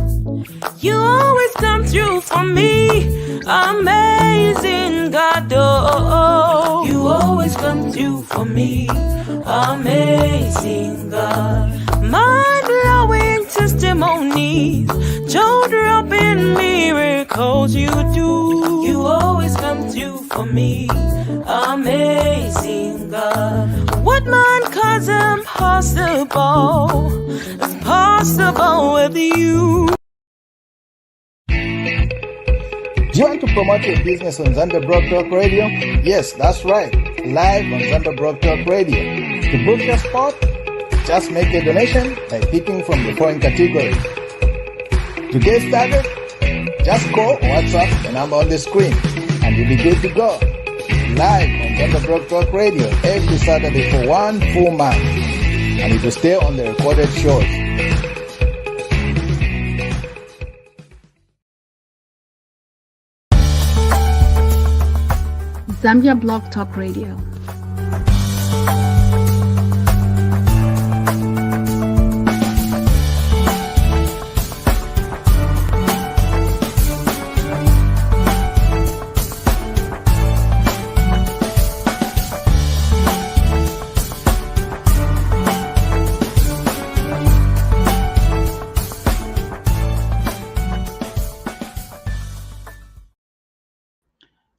you always come through for me. Amazing God, oh, you always come through for me. Amazing God, mind-blowing testimonies, jaw-dropping miracles you do. You always come through for me. Amazing God, what man calls impossible is possible with you. Do you want to promote your business on Zander Broad Talk Radio? Yes, that's right. Live on Zander Broad Talk Radio. To book your spot, just make a donation by picking from the following categories. To get started, just call or WhatsApp the number on the screen and you'll be good to go. Live on Zander Broad Talk Radio every Saturday for 1 full month. And it will stay on the recorded shows. Zambia Blog Talk Radio.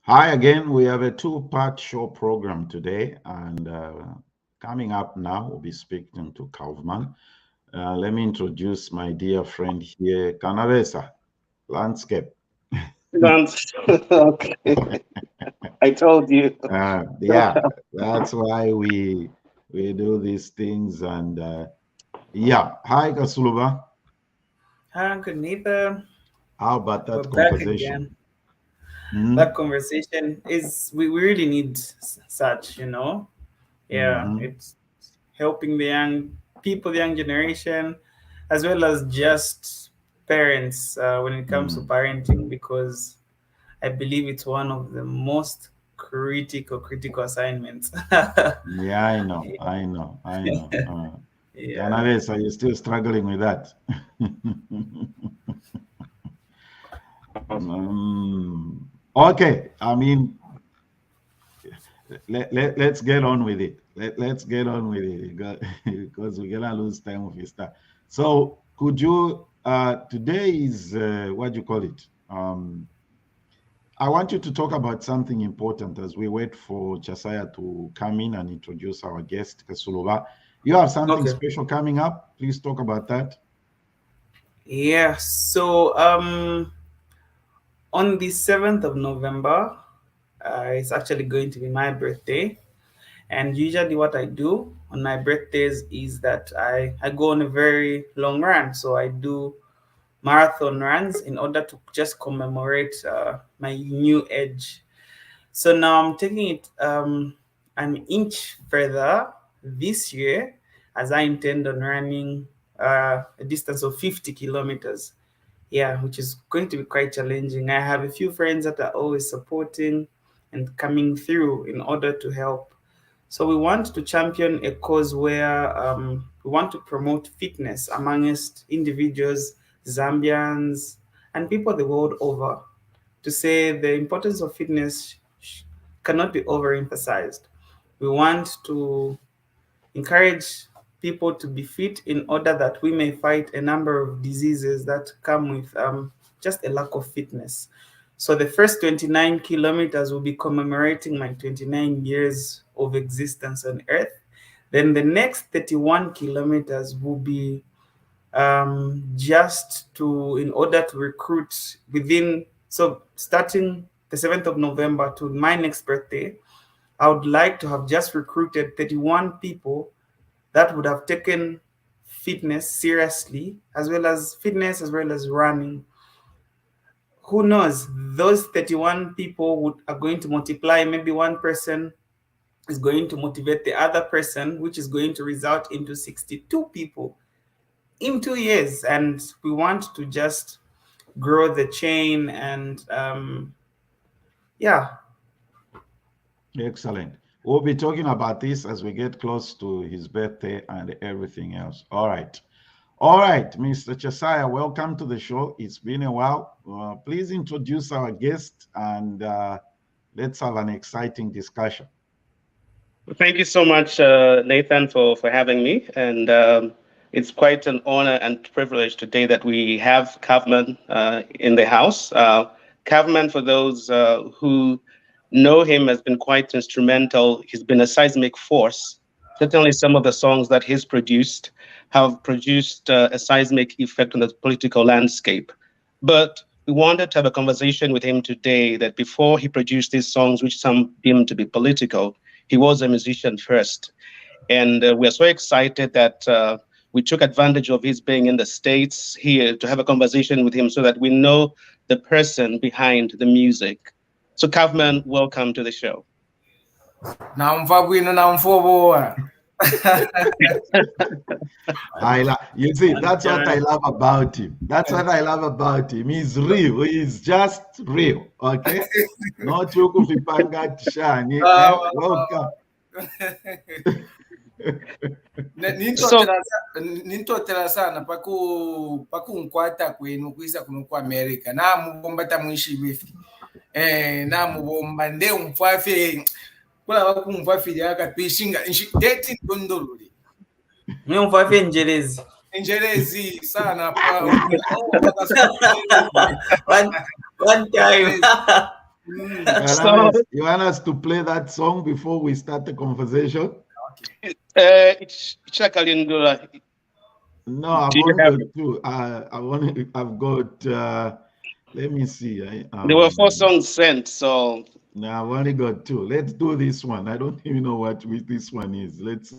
Hi again. We have a two-part show program today, and coming up now, we'll be speaking to Kaufman. Let me introduce my dear friend here, Kanavesa, Landscape. Okay. I told you. Yeah, that's why we do these things. And yeah, hi, Kasuluba. Hi, Uncle Nita. How about that We're back conversation? again. That conversation is, we really need such, you know. Yeah, it's helping the young people, the young generation, as well as just parents when it comes to parenting, because I believe it's one of the most critical assignments. Yeah, I know. Yeah. Kanavesa, are you still struggling with that? Okay, I mean, let's get on with it. Let's get on with it because we're gonna lose time if we start. So, could you? Today is what do you call it? I want you to talk about something important as we wait for Chasaya to come in and introduce our guest, Kasulova. You have something special coming up. Please talk about that. Yeah. So on the 7th of November, it's actually going to be my birthday. And usually, what I do on my birthdays is that I go on a very long run. So I do marathon runs in order to just commemorate my new age. So now I'm taking it an inch further this year, as I intend on running a distance of 50 kilometers. Yeah, which is going to be quite challenging. I have a few friends that are always supporting and coming through in order to help. So we want to champion a cause where we want to promote fitness amongst individuals, Zambians, and people the world over, to say the importance of fitness cannot be overemphasized. We want to encourage people to be fit in order that we may fight a number of diseases that come with just a lack of fitness. So the first 29 kilometers will be commemorating my 29 years of existence on Earth. Then the next 31 kilometers will be just to, in order to recruit within, so starting the 7th of November to my next birthday, I would like to have just recruited 31 people that would have taken fitness seriously, as well as running. Who knows? Those 31 people are going to multiply. Maybe one person is going to motivate the other person, which is going to result into 62 people in 2 years. And we want to just grow the chain and yeah. Excellent. We'll be talking about this as we get close to his birthday and everything else. All right. All right, Mr. Chesaya, welcome to the show. It's been a while. Please introduce our guest and let's have an exciting discussion. Thank you so much, Nathan, for having me. And it's quite an honor and privilege today that we have Kavman in the house. Kavman, for those who know him, has been quite instrumental. He's been a seismic force. Certainly some of the songs that he's produced have produced a seismic effect on the political landscape. But we wanted to have a conversation with him today that before he produced these songs, which some deem to be political, he was a musician first. And we're so excited that we took advantage of his being in the States here to have a conversation with him so that we know the person behind the music. So Kavman, welcome to the show. You see, that's what I love about him. That's what I love about him. He's real. He's just real. Okay? Not Yukufipanga Tishani. Welcome. Nintotera sana pakunkwata kwenu kuisa kuno ku America namubomba tamwishi bifi namubomba nde umfafe kula wakumfafe yakapishinga date ndondoluli Ni umfafe njelezi sana one time. You want us to play that song before we start the conversation? No, I've got two. I've got. Let me see. There were 4 songs sent, so. No, I've only got 2. Let's do this one. I don't even know what this one is. Let's.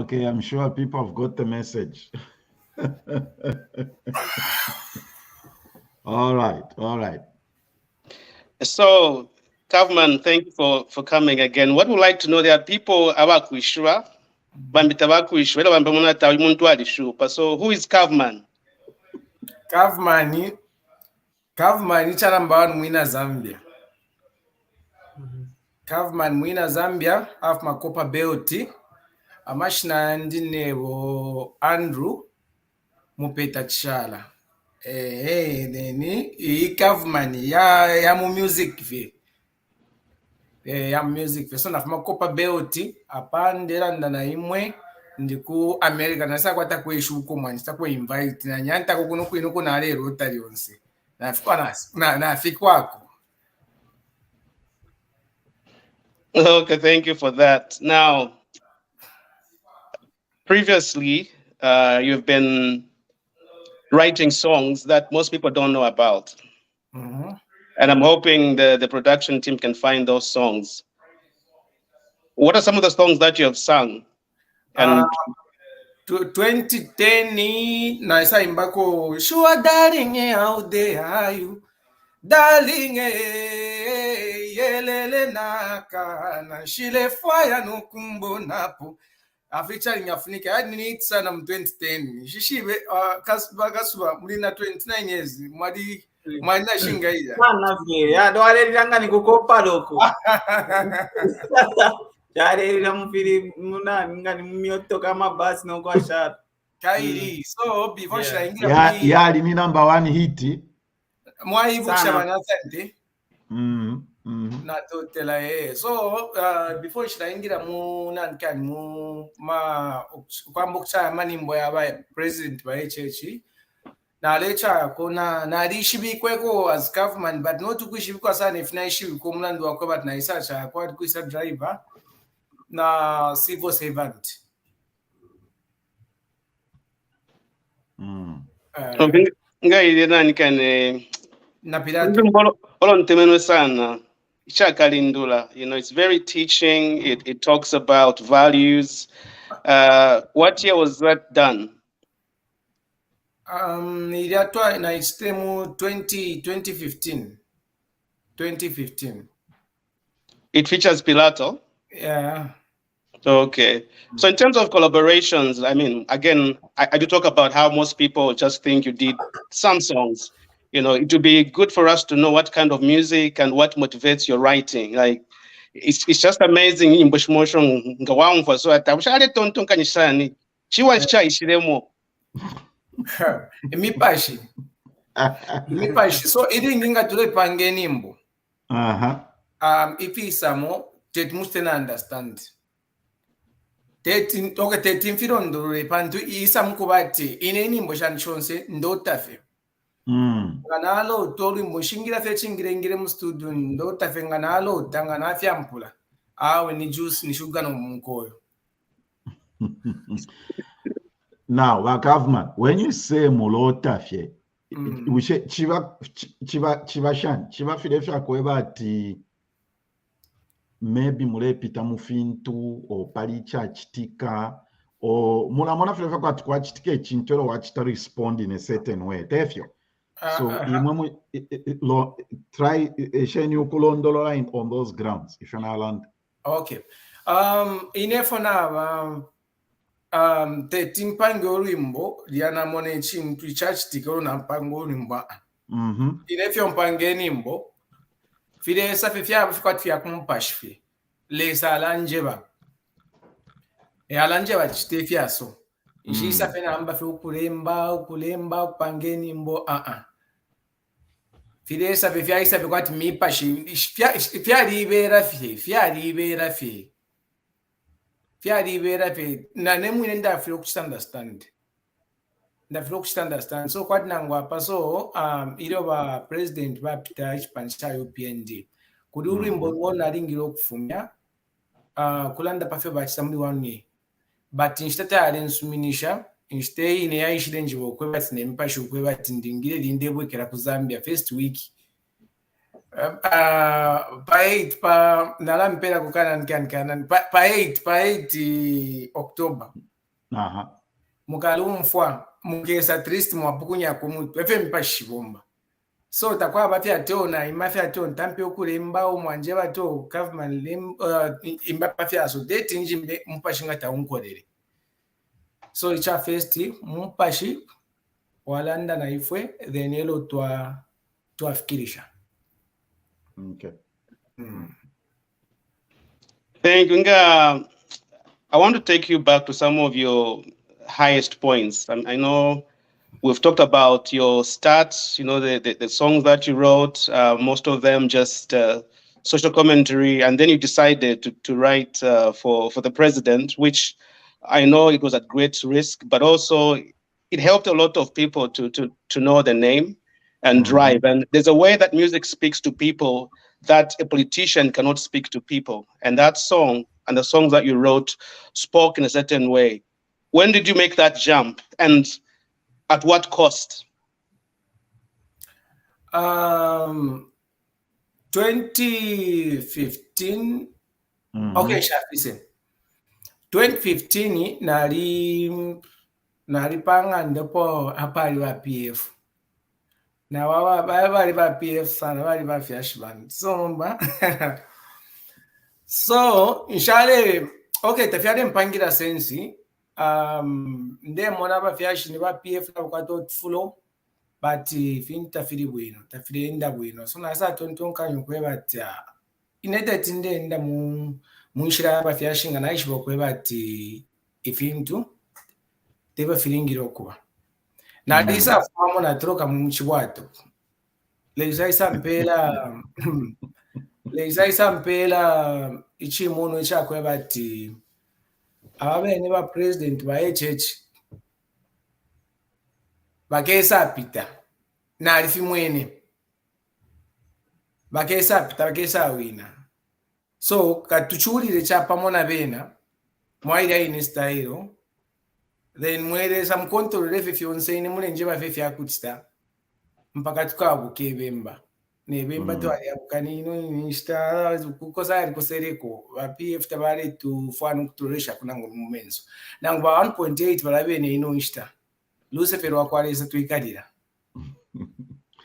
Okay, I'm sure people have got the message. All right. So, Kaufman, thank you for coming again. What we'd like to know, there are people abakwishura, bambita bakwishura, ela bamba munata umuntu alishupa. So, who is Kaufman? Kaufman charamba mwina Zambia. Kaufman mwina Zambia af makopa belti. Amashina ndinevo Andrew mupeta chala. Neni Kaufman ya mu music vi. Ya music vi. So nafuma kopa belti apandela ndana imwe ndiku America nasa kwata kweshu uko mwani sakwe invite na nyanta kuno kwino kuna lero utali onse. Nafikwako. Okay, thank you for that. Now, previously, you've been writing songs that most people don't know about. Mm-hmm. And I'm hoping the production team can find those songs. What are some of the songs that you have sung? And 2010 naisa imbako sure darling how there are you darling yelele nakana shile fire no kumbo napo featuring Africa I need sana mu 2010 shishibe kasubwa mulina 29 years mwadi na shinga ida Mwana vile ya ndo alelanga nikukopa loko Charera mfiri muna ngani myoto kama basi no kwa shara. Kairi so before shaingira ya ni number 1 hit mwaibusha banasante na totela so before shaingira mu nankani mu ma kwambukcha manimbo yaba president ba HH na lecha kona na rishibikweko as government but not kushibikwa sana if na ishibiko mlando wakwe but na isacha kwa kuisa driver na civil servant. Ngai nani kane na pirata olo ntemeno sana ichakalindula, you know, it's very teaching. It talks about values. What year was that done? Iliatwa na istemu 2015. It features Pilato. Yeah. Okay. So in terms of collaborations, I mean, again, I do talk about how most people just think you did some songs. You know, it would be good for us to know what kind of music and what motivates your writing. Like, it's just amazing in Bush motion. So at Mipashi. So iringinga tule pange nimbo. If isamo tet mustena understand. Tetin firondo pantu isam kubati ine nimbo shanchonse ndotafe. Nganalo tori mushingira fechingire mu studio ndotafe nganalo tangana afyampula. Awe ni juice ni sugar no munkoyo. Now, government, when you say mulotafye, chiva filefya kweba ati maybe mulepita mufintu o palicha chitika o muna filefya kwa chitika chintero wachita respond in a certain way. Tefyo. So try sheni ukulondolola on those grounds if you're not land. Okay. Inefona te mpango rimbo liana mone chintu chachitika na mpango rimbo. Inefyo mpange nimbo fide safi fya fikati fya kumpashfi lesa alanjeba alanjeba chite fya so ishi safi na amba fi ukulemba upange nimbo fide safi fya isa fikati mipashi fya libera fi na nemwine ndafira understand so kwati nangwa paso iroba president bapita ichipanisha UPND kudi urimbo ngona ringiro okufumya kulanda pafe bachisamuli wani but instata alensuminisha inste ine yaishile njibo kwe bati nempashu kwe bati ndingire lindebwe kera ku Zambia first week pa 8 pa nalampera kukana nkana pa 8 October mukalumfwa mukesa trist mwapukunya kumutu efe mpashibomba so takwa bafi atona imafi atona tampe okule mbao mwanje bato government imba pafi aso date njimbe mpashinga taunkolele so icha first mpashi walanda na ifwe then elo twafikirisha. Okay. Thank you. I want to take you back to some of your highest points. I know we've talked about your stats, the songs that you wrote, most of them just social commentary, and then you decided to write for the president, which I know it was at great risk, but also it helped a lot of people to know the name and drive. And there's a way that music speaks to people that a politician cannot speak to people. And that song and the songs that you wrote spoke in a certain way. When did you make that jump, and at what cost? 2015. Okay, listen. 2015 nali panga ndipo hapali wa PF. Na bali ba PF sana bali ba Flashman. So inshale okay tafyale mpangira sensi nde mona ba Flash ni ba PF na kwato fulo but fin tafiri bwino tafiri enda bwino so na sa tontonka nyokwe batya ineta tinde enda munshira ba Flash ngana ishibo kwe bati ifintu teba filingira okuba na lisa famo na troka munchibwato leisaisa mpela ichimono chakwe bati ababene ba president ba HH bakesa pita na alifi mwene bakesa wina so katuchulire chapa mona bena mwaira ine style then mwere some control refe fionse ine mulenje ba fefe akutsta mpaka tukabuke bemba nebemba to ali abukanino insta kukosa ali kosereko ba PF tabale tu fwana kutoresha kunango mumenzo nango ba 1.8 balabene ino insta Lucifer wakwalesa tuikadira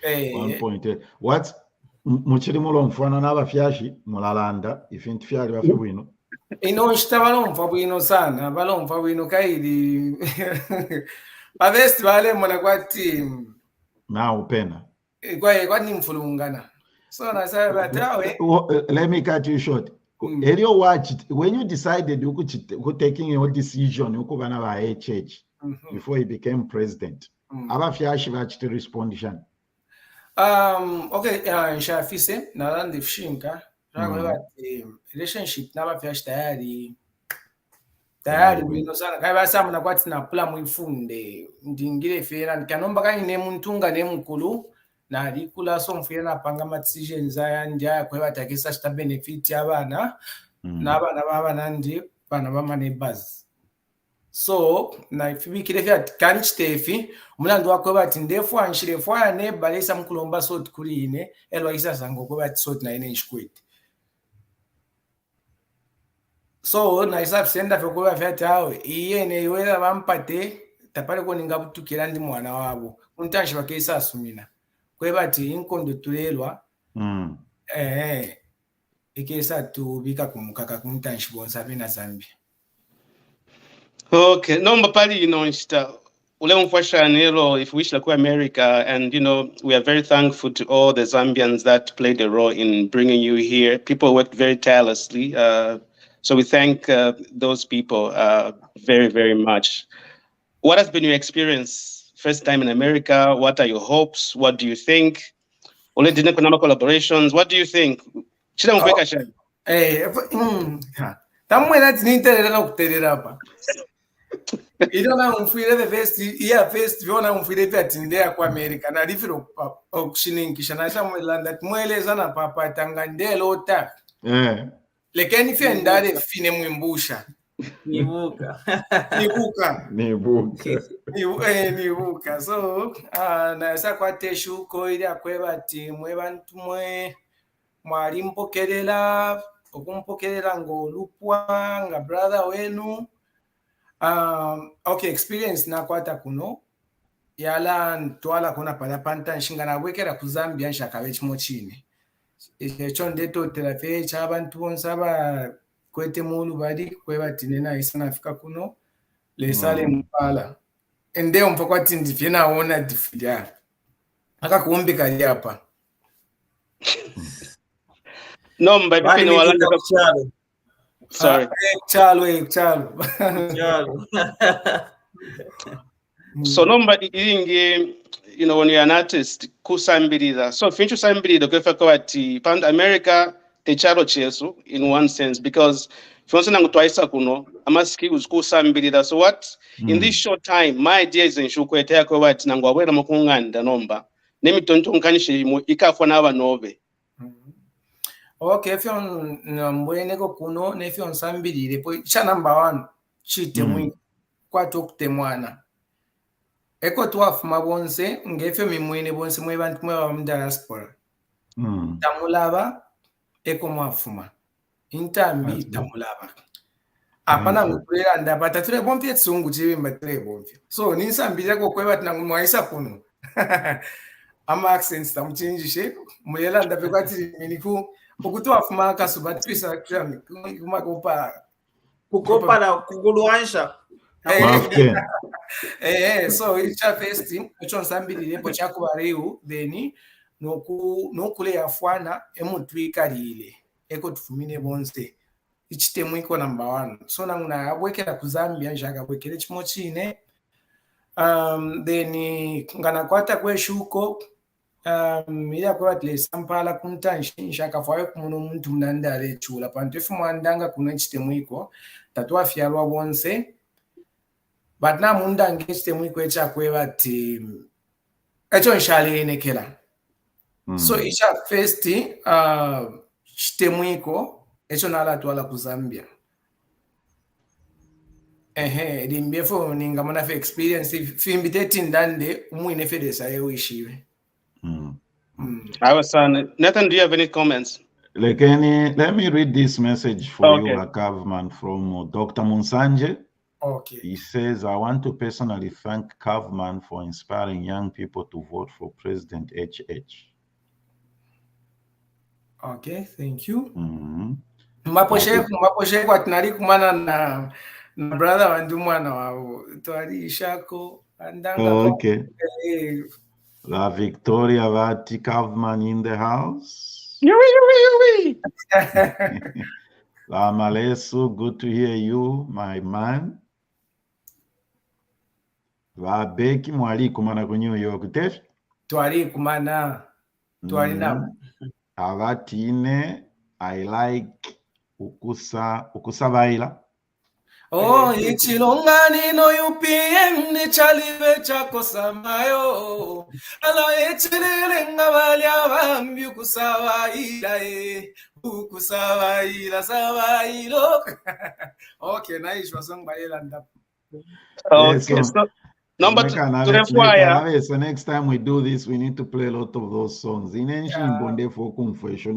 1.8 what muchiri mulomfana n'abafyashi mulalanda ifintu fyali bafi bwino ino insta balomfa bwino sana balomfa bwino kaidi bavesti bale mona kwati na upena kwa ni mfulungana so na say batawe let me cut you short. Elio watch it when you decided you taking your decision ukubana ba HH before he became president abafyashi bachite respond shan okay nshafise nalandi fshinka bati relationship nabafyashi tayari bwino sana kai basamu na kwati na pula muifunde ndingire fera nkanomba kani ne muntunga ne mukulu na likula so mfira na panga ma decisions aya ndia kwe batakisa sta benefit abana n'abana baba ndi bana bama ne buzz so na ifibikire fya kanchitefi mulandu wakwe bati ndefu anshire fwa ne balesa mkulomba sort kuri ine elwa isa sango kwe bati sort na ine nshkwete so na isa senda fyo kwe bafya tawe iye ne yoela bampate tapale ko ninga butukira ndi mwana wabo untanshi bakesa asumina kwe bati inkondo tulelwa ikesa tubika kumukaka kuntanshi bonsa bena Zambia. Okay, nomba pali inonsta ule mfashanelo if we wish like America, and we are very thankful to all the Zambians that played a role in bringing you here. People worked very tirelessly, so we thank those people very, very much. What has been your experience first time in America? What are your hopes? What do you think? Ole dine kuna collaborations. What do you think? Chida mpeka shani. Tamwena tiniterera na kuterera hapa. Idona umfire the best year first viona umfire pia tindea kwa America na rifiro okushiningisha na shamwelanda mweleza na papa tangandelo ota. Lekeni fia ndare fine mwimbusha. Nibuka so na sa kwateshu ko ili akweba ati mwe bantu mwe mwali mpokelela okumpokelela ngo lupwa nga brother wenu Okay, experience nakwata kuno yala ntwala kuna pala panta nshinga nabwekera ku Zambia nshakaba ekimo chine ekyo ndetotera fe ky'abantu bonse abakwete mulu bali kwebatine naye sanafika kuno lesale mpala endeo mpaka kwati ndivye naona difida akakuumbika lyapa Nomba bifine walanga kuchalo. Sorry. Chalo. So nomba ingi, you know, when you're an artist, kusambirida. So finchu sambirida kwefa kwati pound America te chalo chesu in one sense because fonse nangu twaisa kuno amaski kusambirida. So what in this short time my idea is nshukwete yakwe wati nangu awera makunganda nomba nemi tonto nkanishe mu ikafwa na abanove. Okay, if you're mbweneko kuno ne if you're nsambirire po cha number 1 chite mwi kwatokute mwana eko twafuma bonse ngefyo mimwene bonse mwe bantu mwe ba diaspora tamulaba eko mwafuma intambi tamulaba apana ngukulera ndapata tule bompye tsungu chibimba tule bompye so ninsambira ko kweba tinangu mwaisa kuno ama accents tamuchinjishe muyela ndape kwati miniku ukutwafuma akasuba twisa kami kumakopa kukopa na kuguluansha so icha festi echo nsambirire po chakubareu then nokule yafwana emutwikalile eko tufumine bonse ichitemu iko number 1 so nanguna abwekera ku Zambia njaka bwekere chimo chine then ngana kwata kweshuko ila kwa tle sampala kuntanshi njaka fawe kumuno muntu mnandale chula pantu ifumandanga kuno chitemu iko tatwa fyalwa bonse but na munda ngechitemu iko echakwe bati echo nshale nekela so icha festi chitemu iko echo nala twala ku Zambia limbefo ningamana fe experience fimbiteti ndande umwine fedesa yewishiwe Nathan, do you have any comments? Let me read this message for you, Kavman, from Dr. Munsanje. Okay. He says, I want to personally thank Kavman for inspiring young people to vote for President HH. Okay, thank you. Mwaposhe kwa tunali kumana na brother wandu mwana wao. Tuwali ishako. Okay. La Victoria Vati Kavman in the house. La Malesu, good to hear you, my man. La Beki mwali kumana ku New York, Tesh? Tuwali kumana. Tuwali na. Avatine, I like ukusa baila. Oh, ichilongani no UPM ni chalive chako samayo. Ala echilele ngabali abambi ukusawaila sawailo. Okay, nice wasong baila ndap. Okay, so number 2. So next time we do this, we need to play a lot of those songs. In ancient Bonde for confession.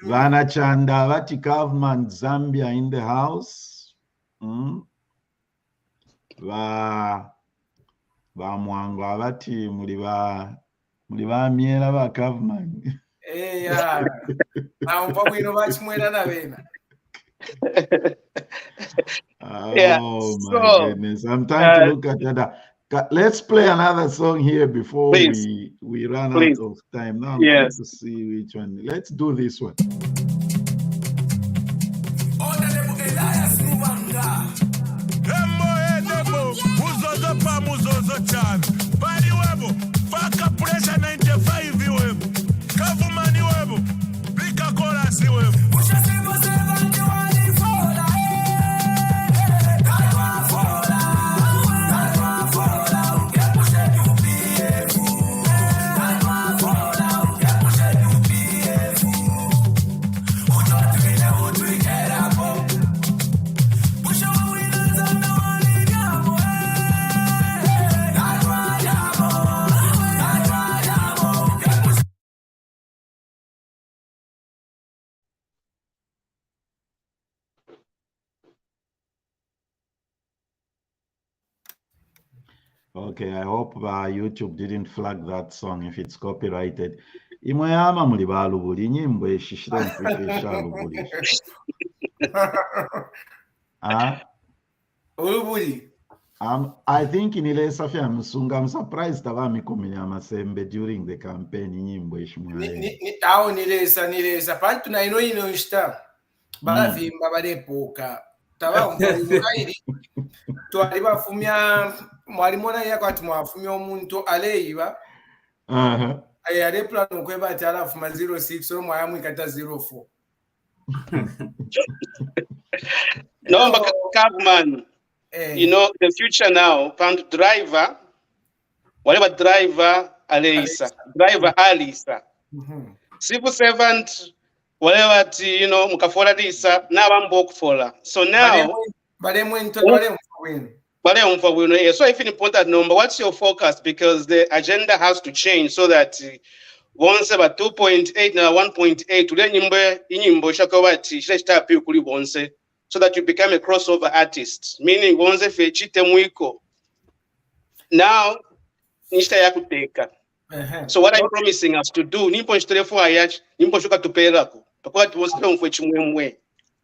Vana Chanda, Vati Kavman, Zambia in the house. Va Mwangwa, Vati Muliva Miela va Kavman. Yeah. Now, we know what's more than a vena. Oh my goodness. I'm trying to look at that. Let's play another song here before we run out of time. Now I'm trying to see which one. Let's do this one. Okay, I hope YouTube didn't flag that song if it's copyrighted. Imwe yama muli balubuli nyimbo eshishire mfike eshalubuli. Ah, Ulubuli. I think in ile Safia Msunga, I'm surprised abami kumenya masembe during the campaign nyimbo eshimwaye. Awo nilesa pantu na ino nshita balavimba balepoka taba mvairi twali bafumya mwali mona yakwati mwafumya omuntu aleiba ale plan okweba ati alafuma 06 so mwayamu ikata 04. No, but Kavman, you know, the future now, found driver, whatever driver, Alisa, driver, Alisa. Civil servant, whatever, you know, Mukafola Lisa, now I'm book for. So now, so I feel important number. What's your focus? Because the agenda has to change so that once about 2.8 now 1.8 today nyimbo shakawati shita pia kuli bonse so that you become a crossover artist, meaning bonse fe chite mwiko now nishita ya kuteka. So what are you promising us to do? Nimpo nshitelefu ayachi nimpo shuka tupelako pakwa tuwonse mfwe chimwemwe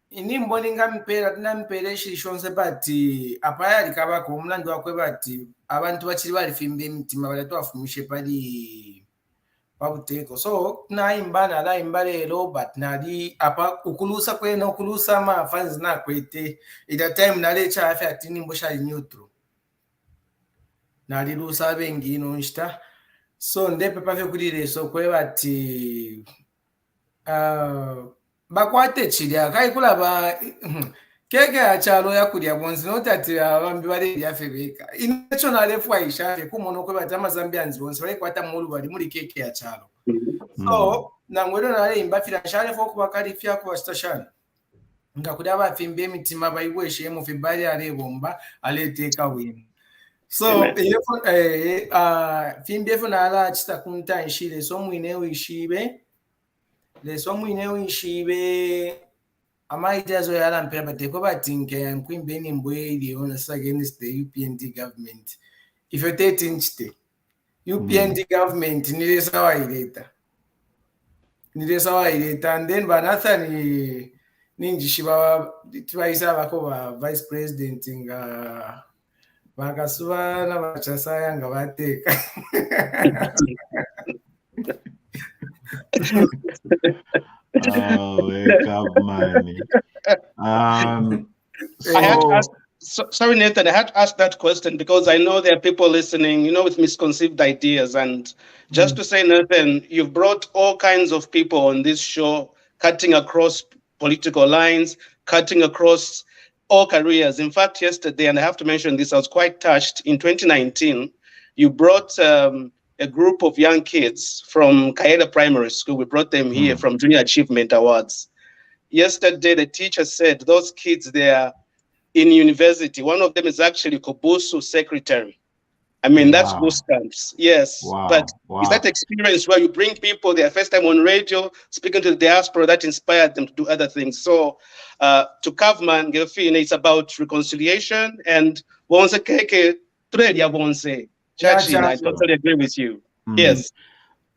inimbo ningampera tinampere shishonse bati apaya likabako omulandi wakwe bati abantu bakiri balifimba emitima baletwafumishe pali pabuteko so naimba nalayimba lero but nali apa ukulusa kwena ukulusa amafanzi nakwete ita time nalecha afi ati nimbo shali neutral nali lusa bengi ino nshita so ndepe pafye kulire so kwe bati bakwate chilya kaikulaba keke achalo yakulya bonzi notati abambi bali yafebeka inacho nalefu aishafe kumono kwe batama zambianzi bonzi bali kwata mulu bali muri keke achalo so nangwero nale imbafira shale foku bakali fya ku station ngakuda bafimbe emitima bayibweshe mu fibali ale bomba ale teka win so fimbe funa ala chita kunta nshile so mwine wishibe leso mwine wishibe amaijazo yala mpera bateko batinke nkwimbeni mbweli on against the UPND government if you take inchite UPND government nilesa waileta and then banatha ni ninjishiba twaisa bako ba vice president nga bakasuba na bachasaya nga bateka Oh, wake up, money. I had to ask, sorry, Nathan, I had to ask that question because I know there are people listening, you know, with misconceived ideas. And just to say, Nathan, you've brought all kinds of people on this show, cutting across political lines, cutting across all careers. In fact, yesterday, and I have to mention this, I was quite touched. In 2019, you brought a group of young kids from Kaeda Primary School. We brought them here from Junior Achievement Awards. Yesterday, the teacher said those kids, they are in university. One of them is actually Kobusu secretary. I mean, that's goosebumps. Yes. Wow. But it's that experience where you bring people, their first time on radio, speaking to the diaspora, that inspired them to do other things. So to Kavman, it's about reconciliation and bonse keke tredia bonse. Chachi, I totally agree with you. Yes.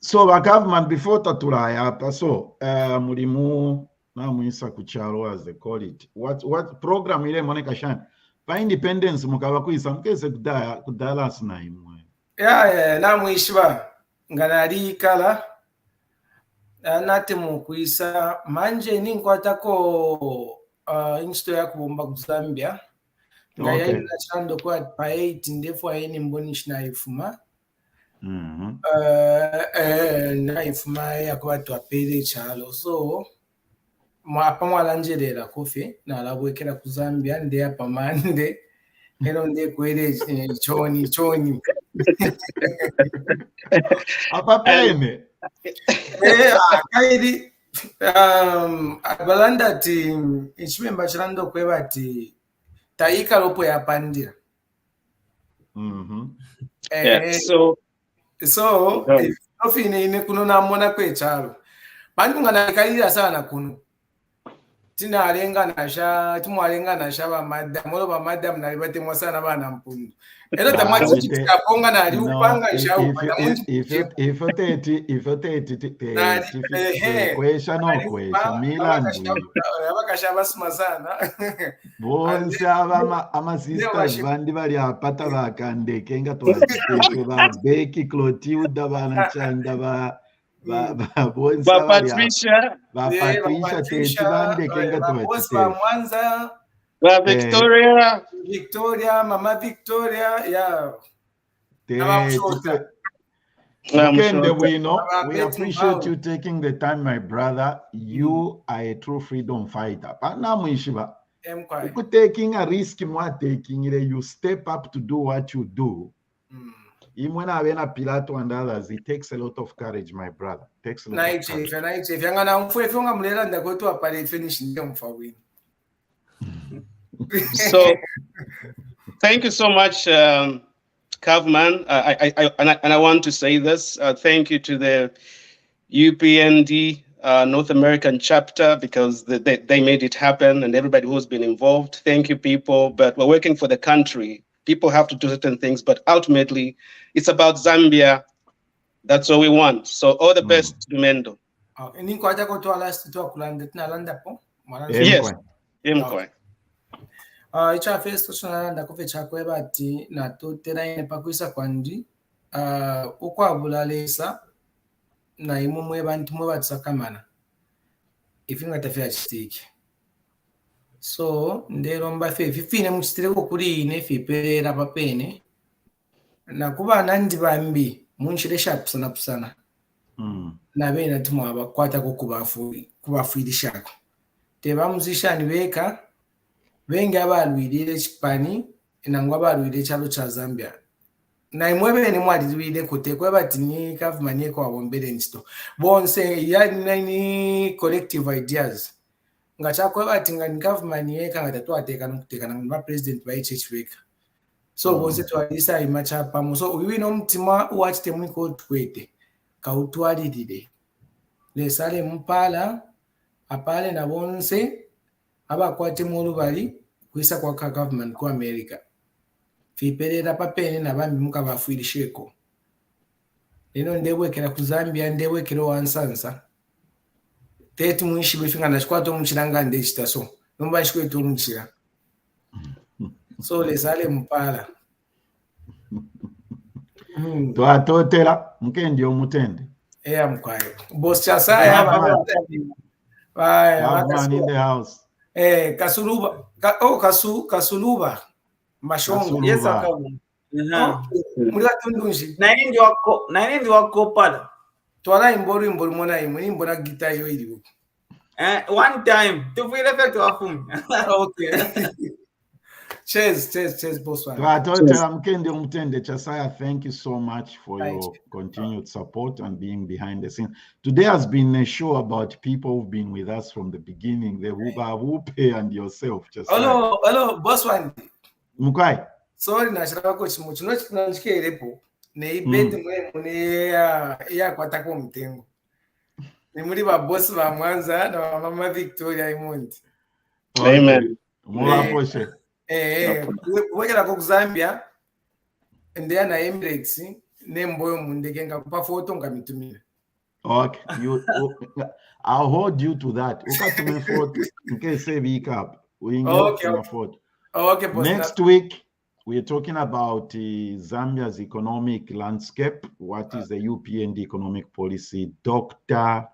So government before tatulaya so mulimu namuisa kuchalo as they call it. What program ile moneka shan? Pa independence mukaba kuisa mkese kudala sina imwe. Yeah, namuishba nganali kala nate mukuisa manje ninkwatako insto ya kubomba ku Zambia. Ngaya inachando kwa pa 8 ndefu ayini mbonishi na ifuma. Na ifuma ya kwa tuapele chalo. So, mwapa mwalanjelela kofi na labwekela ku Zambia nde ya pamande. Helo nde kwele choni. Apa pene? Kaidi, abalanda ti, ichimemba chilando kweba ti, taika lopo ya pandira. So if ofine ine kuno na mona kwe chalo. Bantu ngana kalira sana kuno. timwalengana sha bamadam olo bamadam nali batemwa sana bana mpundu elo tamachichikaponga nali upanga njau kwesha nokwesha milandu abakasha basima sana bonse amasisters bandi bali apata bakandeke nga twazitete ba Becky Clotilde banachanda ba bonse Patricia tete bandeke nga twazitete Mwanza ba Victoria mama Victoria yeah we appreciate you taking the time, my brother. You are a true freedom fighter. Taking a risk, you step up to do what you do. Even when I went a Pilato and others, it takes a lot of courage, my brother. It takes a lot of courage. So, thank you so much, Kavman. I want to say this. Thank you to the UPND North American chapter, because they made it happen, and everybody who's been involved. Thank you, people. But we're working for the country. People have to do certain things, but ultimately, it's about Zambia. That's what we want. So all the best, Mendo. Yes. Ichafesto chonalanda kufe chakwe bati na totera ine pakwisa kwandi ukwabulalesa na imumwe bantu mwe batsakamana ifinga tafya chitiki so ndero mbafe fifine muchitire kuri ine fiperera papene na kuba nandi bambi munchire shapsana pusana na bena tumwa bakwata ko kubafirishako teba muzishani beka bengi abalwirire chipani nangwa abalwirire chalo cha Zambia na imwebe ni mwadilwire kutekwe batini government yeko wabombere nchito bonse ya nini collective ideas ngachakwe batinga ni government yeka ngatatu ateka nokutekana ngba president ba church weka so bonse twalisa imacha pamo so uwi no mtima uwachite mwiko twete kautwalirire lesale mpala apale na bonse abakwate mulu bali kwisa kwa government kwa America fiperera papene na bambi muka bafwirisheko lino ndebwekera ku Zambia ndebwekero wansansa tete mwishi bifinga na shikwato mchiranga ndechita so nomba shikweto mchira so lesale mpala twatotera mkendi omutende mkwayo boss chasa ya man in the house Kasuluba Kasuluba Mashongo yes akabu muri atundunji nine ndi wako pala twala imboro mona imwe mbona gita yo iliwo one time to feel effect wafumi okay cheers boss one mkendi omutende Chasaya, thank you so much for your continued support and being behind the scenes. Today has been a show about people who've been with us from the beginning, the Bupe and yourself, Chasaya. Hello boss one Mukai sorry na shiraka ko chimuchi no chikerepo ne ibeti mwe ya kwata ko mtengo ni muri ba boss ba Mwanza na mama Victoria Imonti. Amen. Mwaposhe wekera ko Zambia ndiya na Emirates nemboyo mundeke ngakupa photo ngamitumira. Okay, I'll hold you to that. Ukatume photo in case say week up. We okay. Photo. Okay, boss. Next week we're talking about Zambia's economic landscape. What is the UPND economic policy? Dr.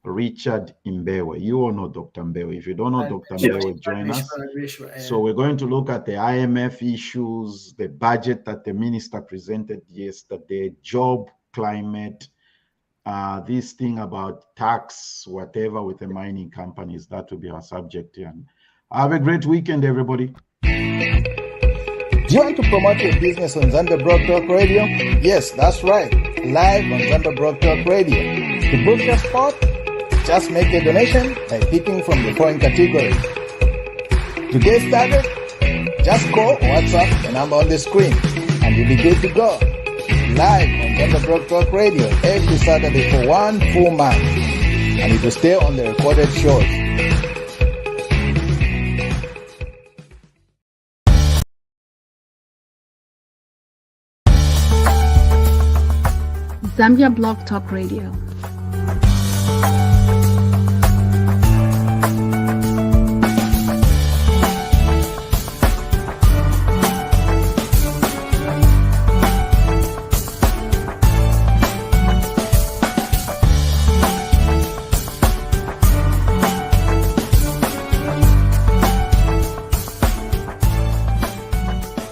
Richard Mbewe. You all know Dr. Mbewe. If you don't know Dr. Mbewe, join us. So we're going to look at the IMF issues, the budget that the minister presented yesterday, job, climate, this thing about tax, whatever with the mining companies. That will be our subject here. And have a great weekend, everybody. Do you want to promote your business on Zambia Broad Talk Radio? Yes, that's right. Live on Zambia Broad Talk Radio. To book your spot, just make a donation by picking from the following categories. To get started, just call or WhatsApp the number on the screen and you'll be good to go. Live on Zambia Broad Talk Radio every Saturday for 1 full month. And you will stay on the recorded shows. Zambia Blog Talk Radio.